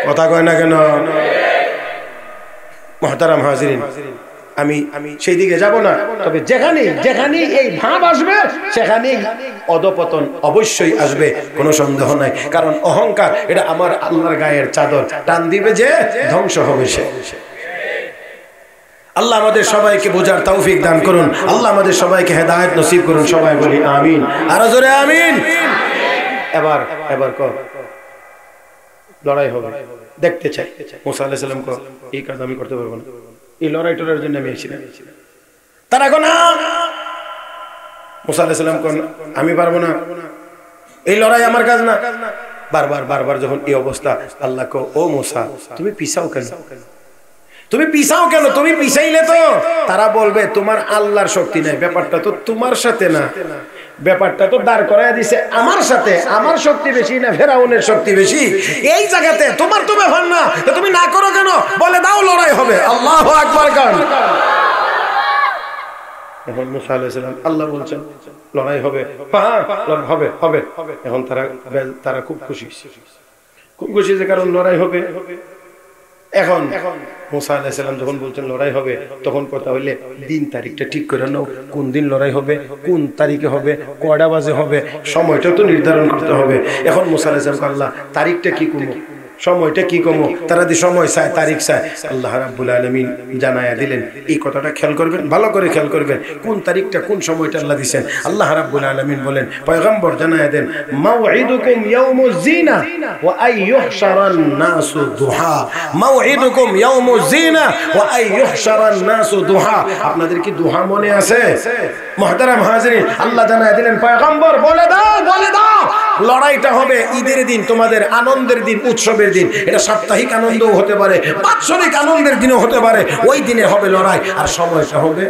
কথা কয় না কেন? মুহতারাম হাজিরিন, আমি সেই দিকে যাব না, তবে যেখানে এই ভাব আসবে সেখানেই অধপতন অবশ্যই আসবে, কোনো সন্দেহ নাই। কারণ অহংকার এটা আমার আল্লাহর গায়ের চাদর, টান দিবে যে ধ্বংস হবে সে। আল্লাহ আমাদের সবাইকে বোঝার তৌফিক দান করুন, আল্লাহ আমাদের সবাইকে হেদায়েত নসিব করুন, সবাই বলি আমিন, আরো জোরে আমিন। এবার কর লড়াই হবে, দেখতে চাই। মুসা আলাইহিস সালাম কো এই কাজ আমি করতে পারবো না, এই লড়াইটার জন্য আমি এসেছিলাম। তারা কোন মুসা আলাইহিস সালাম কোন আমি পারবো না, এই লড়াই আমার কাজ না। বারবার যখন এই অবস্থা, আল্লাহ কো ও মুসা তুমি পিছাও কেন? তুমি পিছাও কেন? তুমি পিছাইলে তো তারা বলবে তোমার আল্লাহর শক্তি নাই, ব্যাপারটা তো তোমার সাথে না, ব্যাপারটা তো দাঁড় করায় দিছে আমার সাথে, আমার শক্তি বেশি না ফেরাউনের শক্তি বেশি, এই জায়গাতে তোমার তো ব্যাপার না, তো তুমি না করো কেন? বলে দাও লড়াই হবে। আল্লাহু আকবার কান। এখন মুসা আলাইহিস সালাম আল্লাহ বলছেন লড়াই হবে, হ্যাঁ হবে হবে। এখন তারা খুব খুশি, খুব খুশি যে কারণ লড়াই হবে। এখন মুসা আলাইহিস সালাম যখন বলছেন লড়াই হবে, তখন কথা হইলে দিন তারিখটা ঠিক করে নাও, কোন দিন লড়াই হবে, কোন তারিখে হবে, কয়টা বাজে হবে, সময়টা তো নির্ধারণ করতে হবে। এখন মুসা আলাইহিস সালাম আল্লাহ তারিখটা কি করবো, সময়টা কি কমো? তারা দি সময় চায়, তারিখ চায়। আল্লাহ রাব্বুল আলামিন জানায়া দিলেন, এই কথাটা খেয়াল করবেন, ভালো করে খেয়াল করবেন, কোন তারিখটা কোন সময়টা আল্লাহ দিবেন। আল্লাহ রাব্বুল আলামিন বলেন, পয়গম্বর জানায়া দেন, মাউইদুকুম ইয়াউমুজ জিনা ওয়া আইয়ুহশারান নাসু দুহা। মাউইদুকুম ইয়াউমুজ জিনা ওয়া আইয়ুহশারান নাসু দুহা। আপনাদের কি দুহা মনে আছে? মুহতারাম হাজিরিন, আল্লাহ জানায়া দিলেন, পয়গম্বর বলে দাও, বলে দাও লড়াইটা হবে ঈদের দিন, তোমাদের আনন্দের দিন, উৎসবের দিন। এটা সাপ্তাহিক আনন্দও হতে পারে, বাৎসরিক আনন্দের দিনও হতে পারে, ওই দিনে হবে লড়াই, আর সময়টা হবে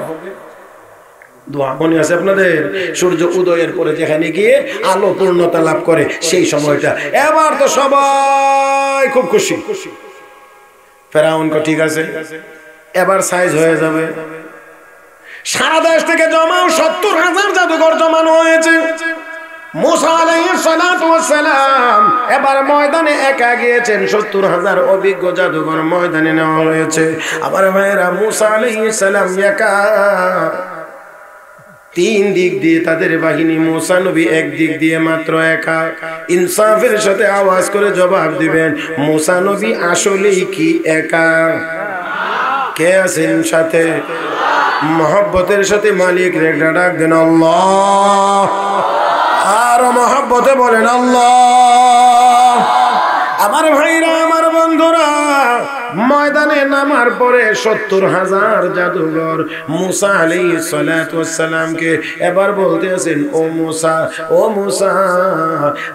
দোয়া। মনে আছে আপনাদের? সূর্য উদয়ের পরে যেখানে গিয়ে আলো পূর্ণতা লাভ করে সেই সময়টা। এবার তো সবাই খুব খুশি। ফেরাউন কো ঠিক আছে, এবার সাইজ হয়ে যাবে। সারা দেশ থেকে জমাও ৭০,০০০ জাদুঘর জমানো হয়েছে। মুসা আলাইহিস সালাতু ওয়াস সালাম এবার ময়দানে একা গিয়েছেন, ৭০,০০০ অভিজ্ঞ জাদুঘর ময়দানে নেওয়া হয়েছে। আমার ভাইরা, মুসা আলাইহিস সালাম একা, তিন দিক দিয়ে তাদের বাহিনী, মুসা নবী এক দিক দিয়ে মাত্র একা। ইনসাফের সাথে আওয়াজ করে জবাব দিবেন, মুসা নবী আসলেই কি একা? কে আছেন সাথে? মহব্বতের সাথে মালিক রে ডাক দেন আল্লাহ, আর মহব্বতে বলেন আল্লাহ। আমার ভাইরা, আমার বন্ধুরা, ময়দানে নামার পরে ৭০,০০০ জাদুঘর মুসা আলাইহিস সালাতু ওয়াস সালামকে এবার বলতে আছেন, ও মুসা, ও মুসা,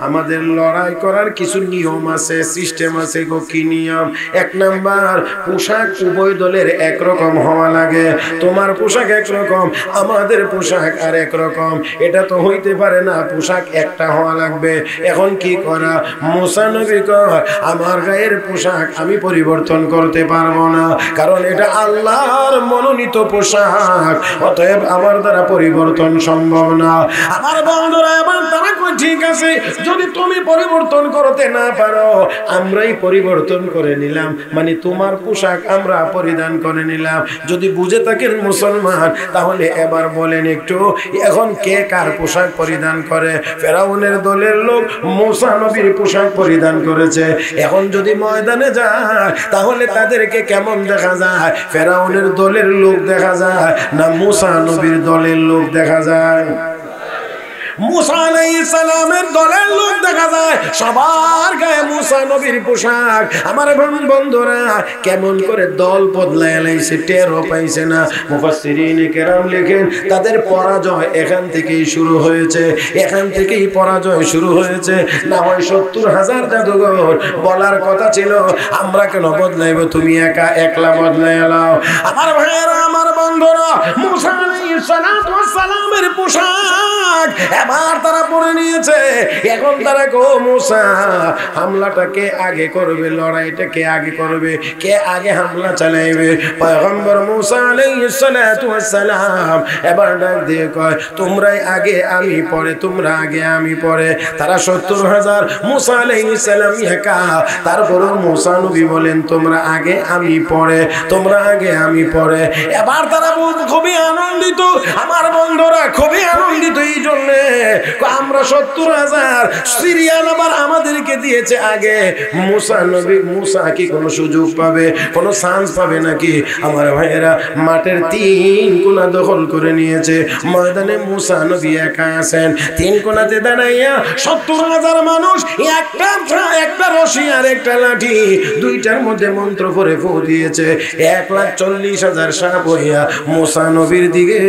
আমাদের লড়াই করার কিছু নিয়ম আছে, সিস্টেম আছে গো। কি নিয়ম? ১ নাম্বার, পোশাক উভয় দলের একরকম হওয়া লাগে। তোমার পোশাক একরকম, আমাদের পোশাক আর একরকম, এটা তো হইতে পারে না, পোশাক একটা হওয়া লাগবে। এখন কি করা? মুসা নবী কয়, আমার গায়ের পোশাক আমি পরিবর্তন করতে পারবো না, কারণ এটা আল্লাহর মনোনীত পোশাক, অতএব আমার দ্বারা পরিবর্তন সম্ভব না। আমার বন্ধুরা, এবার তারা কই ঠিক আছে, যদি তুমি পরিবর্তন করতে না পারো, আমরাই পরিবর্তন করে নিলাম, মানে তোমার পোশাক আমরা পরিধান করে নিলাম। যদি বুঝে থাকেন মুসলমান, তাহলে এবার বলেন একটু, এখন কে কার পোশাক পরিধান করে? ফেরাউনের দলের লোক মুসা নবীর পোশাক পরিধান করেছে। এখন যদি ময়দানে যায়, তাহলে তাদেরকে কেমন দেখা যায়? ফেরাউনের দলের লোক দেখা যায় না মুসা নবীর দলের লোক দেখা যায়? মুসা আলাইহিস সালামের দলের লোক দেখা যায়, সবার গায়ে মুসা নবীর পোশাক। আমার বন্ধুরা, কেমন করে দল বদলায় লাইছে টেরও পাইছে না। মুফাসসিরিনে কেরাম লেখেন, তাদের পরাজয় এখান থেকেই শুরু হয়েছে, এখান থেকেই পরাজয় শুরু হয়েছে। না হয় ৭০,০০০ জাদুঘর বলার কথা ছিল, আমরা কেন বদলাইব, তুমি একা একলা বদলাই এলাও। আমার ভাইয়েরা, আমার বন্ধুরা, মুসা আলাইহিস সালাতু ওয়াস সালামের পোশাক এবার তারা পরে নিয়েছে। এখন তারা গো, মুসা, হামলাটা কে আগে করবে, লড়াইটা কে আগে করবে, কে আগে হামলা চালাইবে? পয়গম্বর মুসা আলাইহিস সালাতু ওয়াস সালাম এবার ডাক দিয়ে কয়, তোমরাই আগে আমি পরে, তোমরা আগে আমি পরে। তারা ৭০,০০০, মুসা আলাইহিস সালাম একা। তারপর মুসা নবী বলেন, তোমরা আগে আমি পরে, তোমরা আগে আমি পরে। এবার তারা খুবই আনন্দিত। আমার বন্ধুরা, খুবই আনন্দিত এই জন্যে, আমরা ৭০,০০০ সিরিয়াল আবার আমাদেরকে দিয়েছে আগে। মুসা নবী, মুসা কি কোনো সুযোগ পাবে, কোনো চান্স পাবে নাকি? আমার ভাইয়েরা, মাঠের ৩ কোণা দখল করে নিয়েছে। ময়দানে মুসা নবী একা আছেন। ৩ কোণাতে দাঁড়াইয়া ৭০,০০০ মানুষ, একটা রশি আর একটা লাঠি, দুইটার মধ্যে মন্ত্র করে ফু দিয়েছে। ১,৪০,০০০ সাপ হইয়া মুসা নবীর দিকে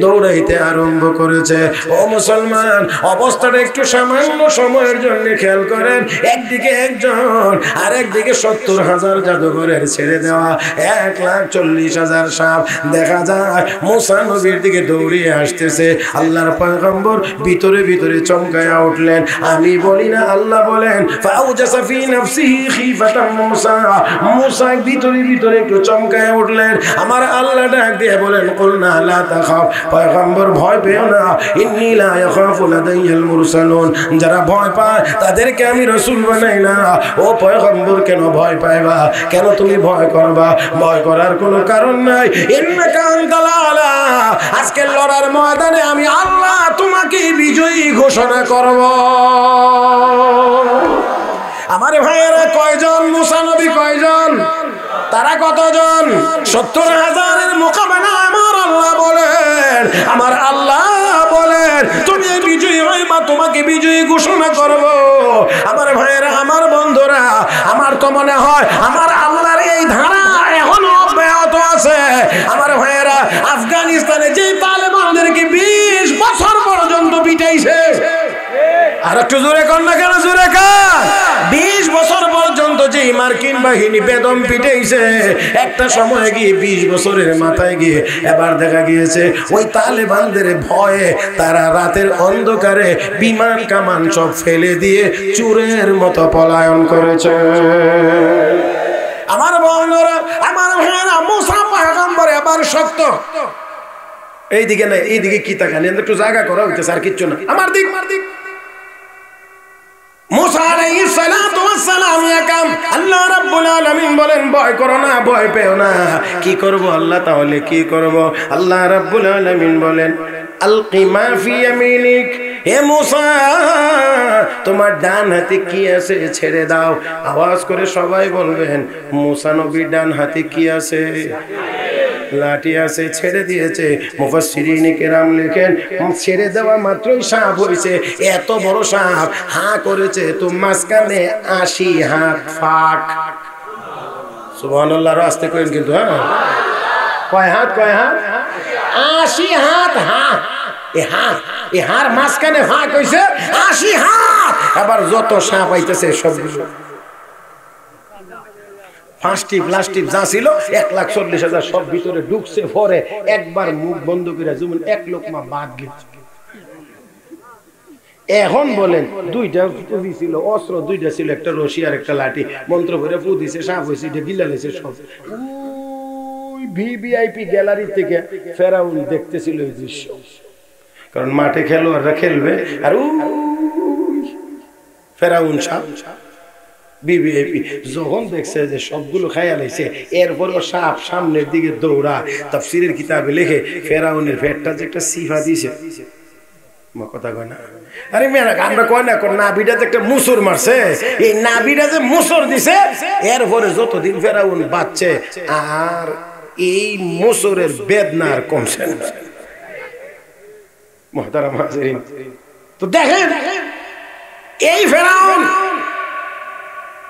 দৌড়াইতে আরম্ভ করেছে। ও ও মুসলমান, অবস্থাটা একটু সামান্য সময়ের জন্য খেয়াল করেন। একদিকে একজন, আর একদিকে 70,000 জাদুঘরের ছেড়ে দেওয়া 1,40,000 সাপ। দেখা যায় মুসা নবীর দিকে দৌড়িয়ে আসতেছে। আল্লাহর পয়গম্বর ভিতরে ভিতরে চমকায়া উঠলেন। আমি বলি না, আল্লাহ বলেন ফাউজাসা ফি নাফসিহি খিফাতাম মুসা। মুসা ভিতরে ভিতরে একটু চমকায়া উঠলেন। আমার আল্লাহ ডাক দিয়ে বলেন কুলনা লা তাখাফ, পয়গম্বর ভয় পেও না। ইন্নী লা ইয়াখাফু লাদাইয়াল মুরসালুন। যারা ভয় পায় তাদেরকে আমি রাসূল বানাই না। ও পয়গম্বর, কেন ভয় পাইবা? কেন তুমি ভয় করবা? ভয় করার কোনো কারণ নাই। ইন্নাকা আনতাল আলা। আজকের লড়ার ময়দানে আমি আল্লাহ তোমাকে বিজয়ী ঘোষণা করব। আমার ভাইয়েরা, কয়জন মুসা নবী? কয়জন? তারা কতজন? 70,000-এর মোকাবেলা আমার আল্লাহ বলেন, আমার আল্লাহ বলেন তুমি বিজয়ী হইবা, তোমাকে বিজয়ী ঘোষণা করব। আমার ভাইয়েরা, আমার বন্ধুরা, আমার তো মনে হয় আমার আল্লাহর এই ধারা এখনো অব্যাহত আছে। আমার ভাইয়েরা, আফগানিস্তানে যে তালেবানদেরকে 20 বছর পর্যন্ত পিটাইছে, আর একটু জোরে কর না কেন? জোরে কর। 20 বছর পর্যন্ত যে মার্কিন বাহিনী বেদম পিটাইছে, একটা সময় গিয়ে 20 বছরের মাথায় গিয়ে এবার দেখা গিয়েছে ওই তালেবানদের ভয়ে তারা রাতের অন্ধকারে বিমান কামান সব ফেলে দিয়ে চোরের মতো পলায়ন করেছে। আমার বন্ধুরা, আমার ভাইরা, মুসা পয়গম্বর এবার শক্ত। এইদিকে না, এইদিকে কি তাকানি? একটু জায়গা করা হইতেছে, আর কিচ্ছু না। আমার দিক মুসা আলাইহিস সালাতু ওয়াস সালাম ইয়াকাম। আল্লাহ রাব্বুল আলামিন বলেন ভয় করো না, ভয় পেও না। কি করব আল্লাহ? তাহলে কি করব? আল্লাহ রাব্বুল আলামিন বলেন আলকি মা ফি ইয়ামিনিক। হে মুসা, তোমার ডান হাতে কি আছে ছেড়ে দাও। আওয়াজ করে সবাই বলবেন মুসা নবীর ডান হাতে কি আছে? লাঠি আছে, ছেড়ে দিয়েছে। মুফাসসিরিনে কেরাম লেখেন ছেড়ে দেওয়া মাত্রই সাপ হয়েছে। এত বড় সাপ হা করেছে তো মাঝখানে 80 হাত ফাঁক। সুবহানাল্লাহ, আস্তে করেন কিন্তু। হ্যাঁ, কয় হাত? কয় হাত? 80 হাত। এ হার মাঝখানে ফাঁক হয়েছে 80 হাত। আবার যত সাপ আইতেছে সবগুলো ফাঁসটি প্লাস্টিক যা ছিল 1,40,000 সব ভিতরে ঢুকছে। পরে একবার মুখ বন্ধ করে যেমন এক লোকমা বাদ গেছে। এখন বলেন দুইটা পুঁজি ছিল, অস্ত্র দুইটা ছিল, একটা রশি আর একটা লাঠি। মন্ত্র করে ফু দিছে, সাপ হয়েছে, এটা গিলা লেছে সব। ওই ভিভিআইপি গ্যালারি থেকে ফেরাউন দেখতেছিল এই দৃশ্য, কারণ মাঠে খেলোয়াড়রা খেলবে আর ফেরাউন সাপ ভিভিআইপি যখন দেখছে যে সবগুলো খাইয়া লাইছে, এরপরও সাপ সামনের দিকে দৌড়া। তাফসীরের কিতাবে লেখে ফেরাউনের পেটটা যে একটা সিফা দিছে। কথা কয় না? আরে মেয়েরা, আমরা কয় না নাভিটা যে একটা মুসুর মারছে, এই নাভিটা যে মুসুর দিছে, এরপরে যতদিন ফেরাউন বাঁচছে আর এই মুসুরের বেদনা আর কমছে না। মুহতারাম হাজিরিন, তো দেখেন এই ফেরাউন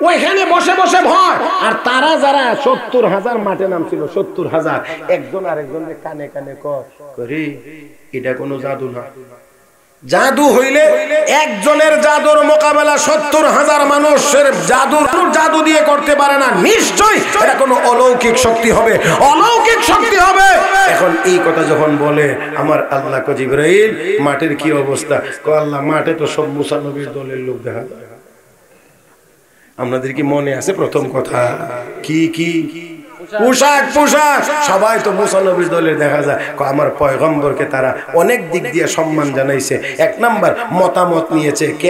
ওইখানে বসে বসে ভয়, আর তারা যারা 70,000 মাঠে নামছিল, 70,000 একজন আরেকজনকে কানে কানে করি এটা কোনো জাদু না। জাদু হইলে একজনের জাদুর মোকাবেলা 70,000 মানুষের জাদু দিয়ে করতে পারে না। নিশ্চয়ই এটা কোনো অলৌকিক শক্তি হবে, অলৌকিক শক্তি হবে। এখন এই কথা যখন বলে আমার আল্লাহ কো জিবরাইল, মাঠের কি অবস্থা? কো আল্লাহ, মাঠে তো সব মুসা নবীর দলের লোক দেখা যায়। আপনাদের কি মনে আছে প্রথম কথা কি? পোশাক সবাই তো মুসা নবীর দলের দেখা যায়। আমার পয়গম্বরকে তারা অনেক দিক দিয়ে সম্মান জানাইছে। এক নাম্বার মতামত নিয়েছে, কে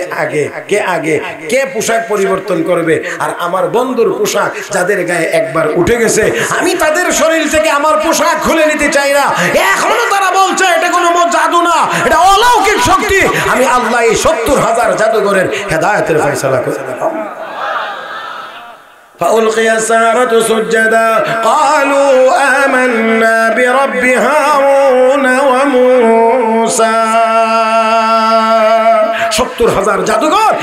আগে কে পোশাক পরিবর্তন করবে। আর আমার বন্ধুর পোশাক যাদের গায়ে একবার উঠে গেছে, আমি তাদের শরীর থেকে আমার পোশাক খুলে নিতে চাই না। এখনো তারা বলছে এটা কোনো জাদু না, এটা অলৌকিক শক্তি। আমি আল্লাহ এই 70,000 জাদুঘরের হেদায়েতের ফয়সালা করে দিলাম। فألقي السحرة سجدا قالوا آمنا برب هارون وموسى। 70,000 জাদুঘর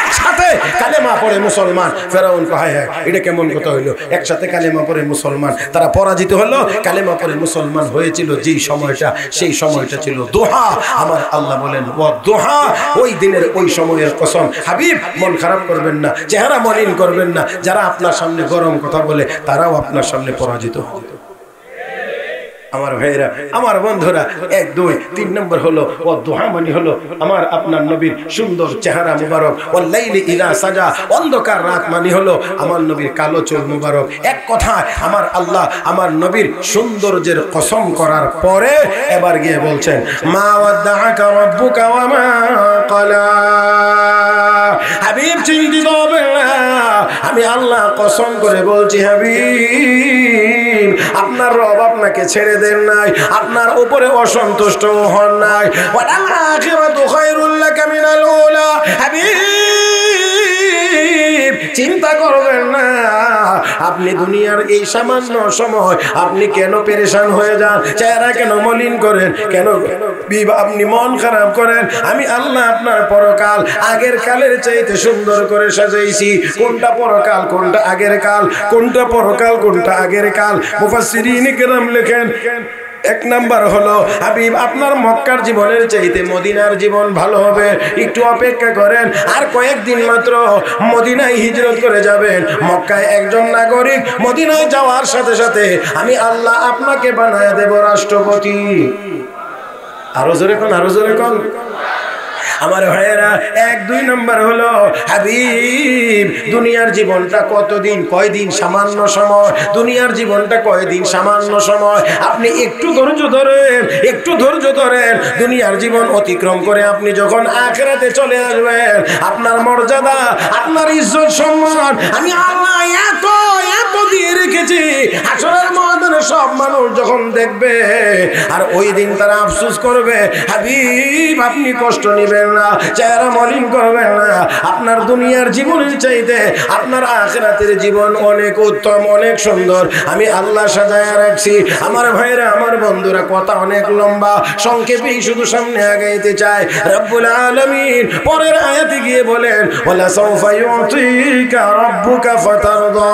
একসাথে কালেমা পড়ে মুসলমান। ফেরাউন কয় হ্যাঁ এটা কেমন কথা হইলো, একসাথে কালেমা পড়ে মুসলমান। তারা পরাজিত হলো, কালেমা পড়ে মুসলমান হয়েছিল যেই সময়টা, সেই সময়টা ছিল দোহা। আমার আল্লাহ বলেন ও দোহা, ওই দিনের ওই সময়ের কসম। হাবিব মন খারাপ করবেন না, চেহারা মলিন করবেন না। যারা আপনার সামনে গরম কথা বলে তারাও আপনার সামনে পরাজিত হবে। আমার ভাইরা, আমার বন্ধুরা, 1 2 3 নম্বর হলো ও দোহা মানে হলো আমার আপনার নবীর সুন্দর চেহারা মুবারক। ওয়াল লাইলি ইযা সাজা, অন্ধকার রাত মানে হলো আমার নবীর কালো চুল মুবারক। এক কথায় আমার আল্লাহ আমার নবীর সৌন্দর্যের কসম করার পরে এবার গিয়ে বলছেন মা ওয়াদ্দাআকা রাব্বুকা ওয়া মা ক্বালা। হাবিব চিন্তিত হবেন না, আমি আল্লাহ কসম করে বলছি হাবিব আপনার রব আপনাকে ছেড়ে দেন নাই, আপনার উপরে অসন্তুষ্ট হন নাই। ওয়াল আখিরাতু খায়রুল লাকা মিনাল উলা। হাবিব চিন্তা করবেন না, আপনি দুনিয়ার এই সামান্য সময় আপনি কেন পেরেশান হয়ে যান, চেহারা কেন মলিন করেন, কেন আপনি মন খারাপ করেন। আমি আল্লাহ আপনার পরকাল আগের কালের চাইতে সুন্দর করে সাজাইছি। কোনটা পরকাল কোনটা আগের কাল, কোনটা পরকাল কোনটা আগের কাল, মুফাসসিরিন কেরাম লেখেন 1 নাম্বার হলো হাবিব আপনার মক্কার জীবনের চাইতে মদিনার জীবন ভালো হবে। একটু অপেক্ষা করেন, আর কয়েকদিন মাত্র মদিনায় হিজরত করে যাবেন। মক্কায় একজন নাগরিক, মদিনায় যাওয়ার সাথে সাথে আমি আল্লাহ আপনাকে বানায় দেব রাষ্ট্রপতি। আরো জোরে কোন, আরো জোরে কোন। আমার ভাইয়েরা 1 2 নম্বর হলো হাবিব দুনিয়ার জীবনটা কতদিন, কয়দিন, সামান্য সময়। দুনিয়ার জীবনটা কয়দিন, সামান্য সময়। আপনি একটু ধৈর্য ধরেন, একটু ধৈর্য ধরেন। দুনিয়ার জীবন অতিক্রম করে আপনি যখন আখিরাতে চলে আসবেন, আপনার মর্যাদা, আপনার ইজ্জত, সম্মান আমি আল্লাহ এত এত দিয়ে রেখেছি। হাসরের ময়দানে সব মানুষ যখন দেখবে, আর ওই দিন তারা আফসোস করবে। হাবিব আপনি কষ্ট নেবেন না, চেহারা মলিন করবেন না। আপনার দুনিয়ার জীবনের চাইতে আপনার আখিরাতের জীবন অনেক উত্তম, অনেক সুন্দর আমি আল্লাহ সাজায়া রাখছি। আমার ভাইরা, আমার বন্ধুরা, কথা অনেক লম্বা, সংক্ষেপেই শুধু সামনে আগাইতে চাই। রব্বুল আলামিন পরের আয়াতে গিয়ে বলেন ওয়ালা সাউফা ইউতিকা রাব্বুকা ফাতারদা।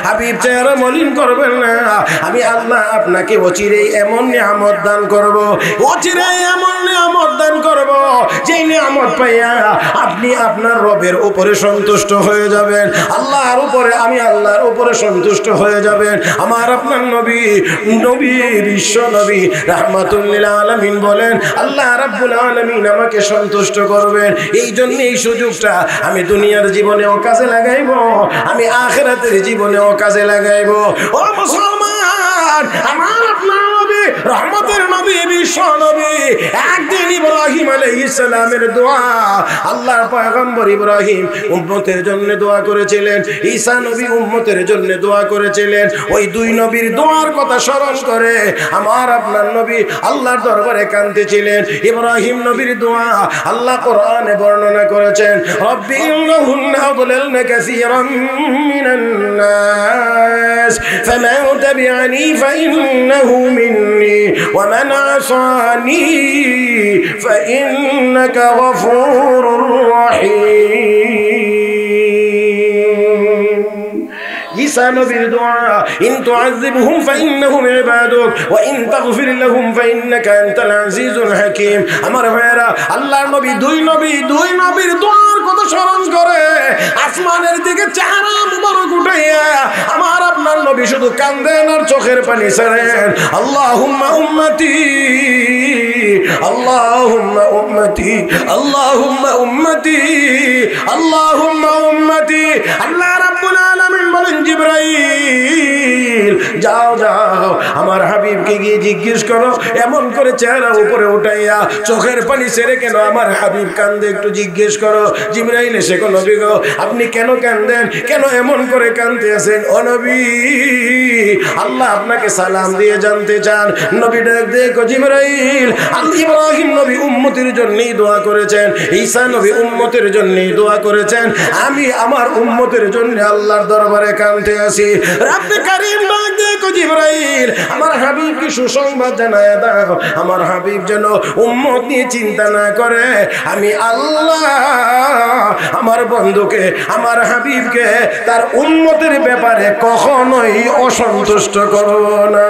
হাবিব চেহারা মলিন করবেন না, আমি আল্লাহ আপনাকে অচিরেই এমন নিয়ামত দান করব, অচিরেই এমন নিয়ামত দান করব যে নিয়ামত পাইয়া আপনি আপনার রবের উপরে সন্তুষ্ট হয়ে যাবেন। আল্লাহর উপরে, আমি আল্লাহর উপরে সন্তুষ্ট হয়ে যাবেন। আমার আপনার নবী, নবী বিশ্ব নবী রাহমাতুল লিল আলামিন বলেন আল্লাহ রাব্বুল আলামিন আমাকে সন্তুষ্ট করবেন। এই জন্য এই সুযোগটা আমি দুনিয়ার জীবনেও কাজে লাগাইব, আমি আখিরাতের জীবনেও কাজে লাগাইব। ও মুসলমান, আমার আপনার নবী, রহমতের নবী, বিশ্ব নবী, একদিন ইব্রাহিম আলাইহিস সালামের দোয়া, আল্লাহর পয়গম্বর ইব্রাহিম উম্মতের জন্য দোয়া করেছিলেন, ঈসা নবী উম্মতের জন্য দোয়া করেছিলেন। ওই 2 নবীর দোয়ার কথা স্মরণ করে আমার আপনার নবী আল্লাহর দরবারে কাঁদতেছিলেন। ইব্রাহিম নবীর দোয়া আল্লাহ কোরআনে বর্ণনা করেছেন, রব্বি ইন্নাহুন্না আদলালনা কাসীরাম মিনান নাস ফামান তাবিআনি ফাইন্নাহু মিন্নি ওয়া মান আসানি ফাইন্নাকা গফুরুর রহিম। ঈসা নবীর দোয়া, ইন তুআযিবহুম ফাইন্নাহুম ইবাদুক ওয়া ইন তাগফির লাহুম ফাইন্নাকা আনতাল আজিজুল হাকীম। আমার ভাইরা, আল্লাহর নবী, 2 নবীর দোয়ার কথা স্মরণ করে আসমানের দিকে চেহারা মুবারক উঠাইয়া আমার আপনার নবী শুধু কান্দেন আর চোখের পানি ছাড়েন। আল্লাহুম্মা উম্মতি, আল্লাহুম্মা উম্মতি, আল্লাহুম্মা উম্মতি, আল্লাহুম্মা উম্মতি। আল্লাহ রাব্বুল আলামিন বলেন জিবরাইল যাও যাও আমার হাবিবকে গিয়ে জিজ্ঞেস করো, এমন করে চেহারা উপরে উঠাইয়া চোখের পানি ছেড়ে কেন আমার হাবিব কান্দে একটু জিজ্ঞেস করো। জিবরাইল এসে কোন নবী গো আপনি কেন কান্দেন, কেন এমন করে কান্দতে আছেন? ও নবী, আল্লাহ আপনাকে সালাম দিয়ে জানতে চান। নবী ডাক দেখো জিবরাইল, ইব্রাহিম নবী উম্মতের জন্যই দোয়া করেছেন, ঈসা নবী উম্মতের জন্যই দোয়া করেছেন, আমি আমার উম্মতের জন্য আল্লাহর দরবারে কাঁদতে আসি। রব্বে কারীম ডাক দেখো জিবরাইল, আমার হাবিবকে সুসংবাদ জানায় দাও, আমার হাবিব যেন উম্মত নিয়ে চিন্তা না করে। আমি আল্লাহ আমার বন্ধুকে, আমার হাবিবকে তার উম্মতের ব্যাপারে কখনোই অসন্তুষ্ট করব না।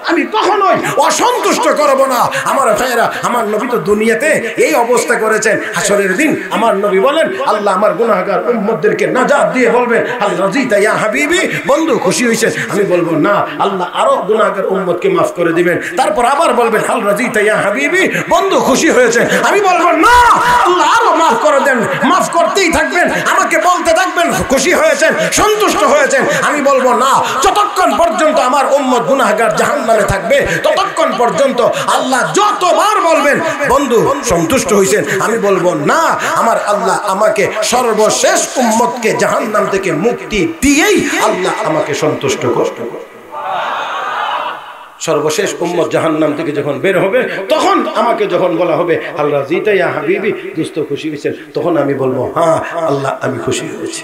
আমি কখনোই অসন্তুষ্ট করব না। আমার ভাইয়েরা, আমার নবী তো দুনিয়াতে এই অবস্থা করেছেন। হাসরের দিন আমার নবী বলেন, আল্লাহ আমার গুনাহগার উম্মতদেরকে নাজাত দিয়ে বলবেন, হাল রাজিতা ইয়া হাবিবি, বন্ধু খুশি হয়েছেন? আমি বলবো না, আল্লাহ আরো গুনাহগার উম্মতকে মাফ করে দিবেন। তারপর আবার বলবেন, হাল রাজিতা ইয়া হাবিবি, বন্ধু খুশি হয়েছেন? আমি বলবো না, আল্লাহ আরো মাফ করে দেন। মাফ করতেই থাকবেন, আমাকে বলতে থাকবেন খুশি হয়েছেন, সন্তুষ্ট হয়েছেন। আমি বলবো না, যতক্ষণ পর্যন্ত আমার উম্মত গুনাহগার জাহান্নামে থাকবে ততক্ষণ পর্যন্ত আল্লাহ যতবার বলবেন বন্ধু সন্তুষ্ট হয়েছেন, আমি বলবো না, আমার আল্লাহ আমাকে সর্বশেষ উম্মতকে জাহান্নাম থেকে মুক্তি দিয়েই আল্লাহ আমাকে সন্তুষ্ট করবে। সর্বশেষ উম্মত জাহান্নাম থেকে যখন বের হবে, তখন আমাকে যখন বলা হবে আল রাজিতা ইয়া হাবিবি, দোস্ত খুশি হয়েছেন, তখন আমি বলবো হ্যাঁ আল্লাহ আমি খুশি হয়েছি,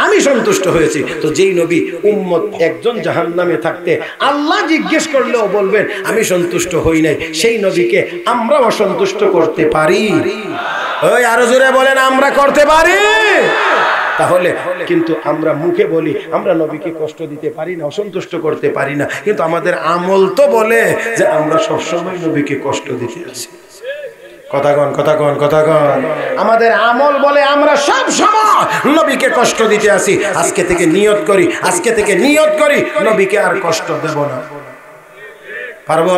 আমি সন্তুষ্ট হয়েছি। তো যেই নবী উম্মত একজন জাহান্নামে থাকতে আল্লাহ জিজ্ঞেস করলেও বলবেন আমি সন্তুষ্ট হই নাই, সেই নবীকে আমরা অসন্তুষ্ট করতে পারি? ওই আরো জোরে বলেন, আমরা করতে পারি? তাহলে কিন্তু আমরা মুখে বলি আমরা নবীকে কষ্ট দিতে পারি না, অসন্তুষ্ট করতে পারি না, কিন্তু আমাদের আমল তো বলে যে আমরা সবসময় নবীকে কষ্ট দিতে আছি। কথা কন, কথা কন, কথা কন। আমাদের আমল বলে আমরা সব সময় নবীকে কষ্ট দিতে আসি। আজকে থেকে নিয়ত করি, আজকে থেকে নিয়ত করি নবীকে আর কষ্ট দেব না। পারবো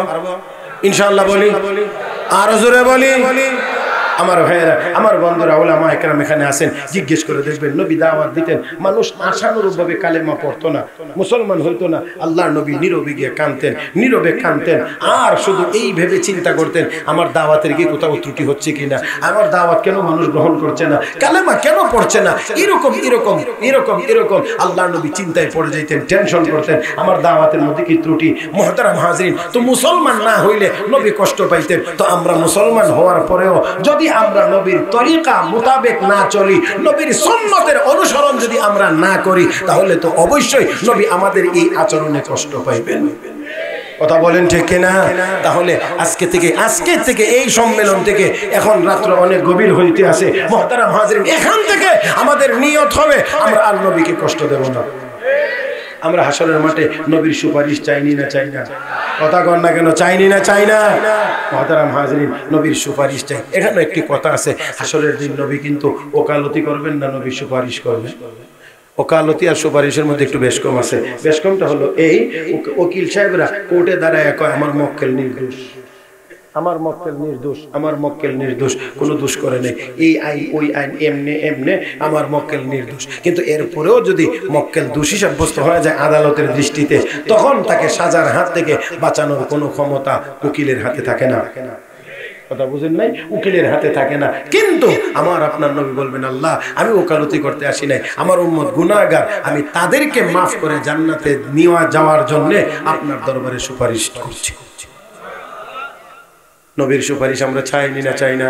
ইনশাআল্লাহ? বলি আরো জোরে বলি। আমার ভাইয়েরা, আমার বন্ধুরা, ওলামা একরাম এখানে আছেন, জিজ্ঞেস করে দেখবেন নবী দাওয়াত দিতেন, মানুষ আশানুরূপ ভাবে কালেমা পড়তো না, মুসলমান হইতো না, আল্লাহর নবী নীরবে গিয়ে কাঁদতেন, নীরবে কাঁদতেন, আর শুধু এই ভেবে চিন্তা করতেন আমার দাওয়াতের কি কোথাও ত্রুটি হচ্ছে কিনা, আমার দাওয়াত কেন মানুষ গ্রহণ করছে না, কালেমা কেন পড়ছে না, এরকম এরকম এরকম এরকম আল্লাহর নবী চিন্তায় পড়ে যাইতেন, টেনশন করতেন আমার দাওয়াতের মধ্যে কি ত্রুটি। মুহতারাম হাজরিন, তো মুসলমান না হইলে নবী কষ্ট পাইতেন, তো আমরা মুসলমান হওয়ার পরেও যদি আমরা নবীর তরিকা মোতাবেক না চলি, নবীর সুন্নতের অনুসরণ যদি আমরা না করি, তাহলে তো অবশ্যই নবী আমাদের এই আচরণে কষ্ট পাইবেন। কথা বলেন ঠিক কিনা? তাহলে আজকে থেকে এই সম্মেলন থেকে, এখন রাত্র অনেক গভীর হইতে আসে, মুহতারাম হাজরিন, এখান থেকে আমাদের নিয়ত হবে আমরা আর নবীকে কষ্ট দেব না। আমরা হাসরের মাঠে নবীর সুপারিশ চাইনি না চাই না? কথা কন না কেন, চাইনি না চাই না? মুহতারাম হাজরিন, নবীর সুপারিশ চাই। এখানে একটি কথা আছে, হাসরের দিন নবী কিন্তু ওকালতি করবেন না, নবীর সুপারিশ করবেন। ওকালতি আর সুপারিশের মধ্যে একটু বেশ কম আছে। বেশ কমটা হলো এই, উকিল সাহেবরা কোর্টে দাঁড়ায় কয় আমার মক্কেল নির্দোষ, আমার মক্কেল নির্দোষ, আমার মক্কেল নির্দোষ, কোনো দোষ করে নেই, এই আইন ওই আইন এমনে এমনে আমার মক্কেল নির্দোষ। কিন্তু এরপরেও যদি মক্কেল দোষী সাব্যস্ত হয়ে যায় আদালতের দৃষ্টিতে, তখন তাকে সাজার হাত থেকে বাঁচানোর কোনো ক্ষমতা উকিলের হাতে থাকে না। কথা বুঝেন নাই? উকিলের হাতে থাকে না। কিন্তু আমার আপনার নবী বলবেন আল্লাহ আমি ওকালতি করতে আসি নাই, আমার উম্মত গুনাহগার, আমি তাদেরকে মাফ করে জান্নাতে নিয়ে যাওয়ার জন্য আপনার দরবারে সুপারিশ করছি। নবীর সুপারিশ আমরা চাইনি না চাই না?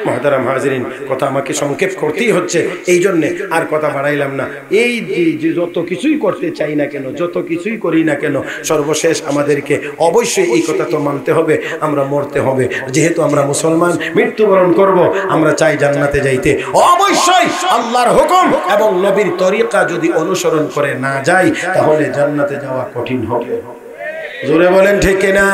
মুহতারাম হাজরিন, কথা আমাকে সংক্ষেপ করতেই হচ্ছে, এই জন্যে আর কথা বাড়াইলাম না। এই যে যত কিছুই করতে চাই না কেন, যত কিছুই করি না কেন, সর্বশেষ আমাদেরকে অবশ্যই এই কথা তো মানতে হবে, আমরা মরতে হবে। যেহেতু আমরা মুসলমান, মৃত্যুবরণ করব, আমরা চাই জান্নাতে যাইতে, অবশ্যই আল্লাহর হুকুম এবং নবীর তরিকা যদি অনুসরণ করে না যাই, তাহলে জান্নাতে যাওয়া কঠিন হবে। জোরে বলেন ঠিক কিনা?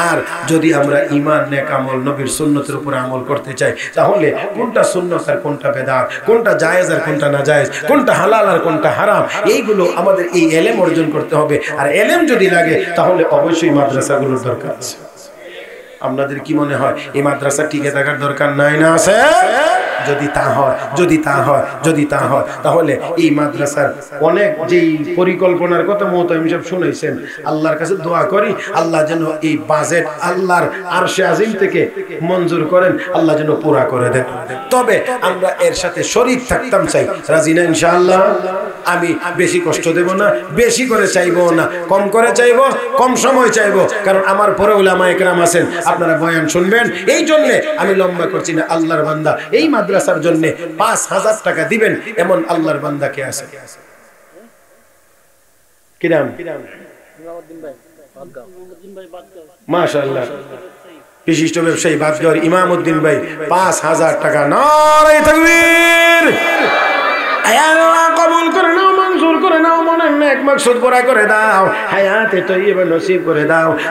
আর যদি আমরা ঈমান, নেক আমল, নবীর সুন্নতের উপর আমল করতে চাই, তাহলে কোনটা সুন্নত আর কোনটা বেদাত, কোনটা জায়েজ আর কোনটা নাজায়েজ, কোনটা হালাল আর কোনটা হারাম, এইগুলো আমাদের এই এলেম অর্জন করতে হবে। আর এলেম যদি লাগে, তাহলে অবশ্যই মাদ্রাসাগুলোর দরকার আছে। আপনাদের কি মনে হয় এই মাদ্রাসা টিকে থাকার দরকার নাই না আছে? যদি তা হয় তাহলে এই মাদ্রাসার অনেক যেই পরিকল্পনার কথা মুহতামিম সাহেব শুনাইছেন, আল্লাহর কাছে দোয়া করি আল্লাহ যেন এই বাজেট আল্লাহর আরশে আজিম থেকে মঞ্জুর করেন, আল্লাহ যেন পুরা করে দেন। তবে আমরা এর সাথে শরীক থাকতাম চাই, রাজি না ইনশাআল্লাহ? আমি বেশি কষ্ট দেব না, বেশি করে চাইবো না, কম করে চাইবো, কম সময় চাইবো, কারণ আমার পরে উলামা একরাম আছেন, আপনারা বয়ান শুনবেন। এই জন্যে আমি লম্বা করছি না। আল্লাহর বান্দা এই মাদ্রাসার জন্য ৫,০০০ টাকা দিবেন এমন আল্লাহর বান্দা কে আছে? কিরাম মাশাআল্লাহ বিশিষ্ট ব্যবসায়ী বাদগর ইমামউদ্দিন ভাই 5000 টাকা। নারে তাকবীর। আল্লাহ কবুল করে নাও, মঞ্জুর করে নাও, মনের নেক মাকসুদ পুরা করে দাও, হায়াতে তৈয়বা নসিব করে দাও।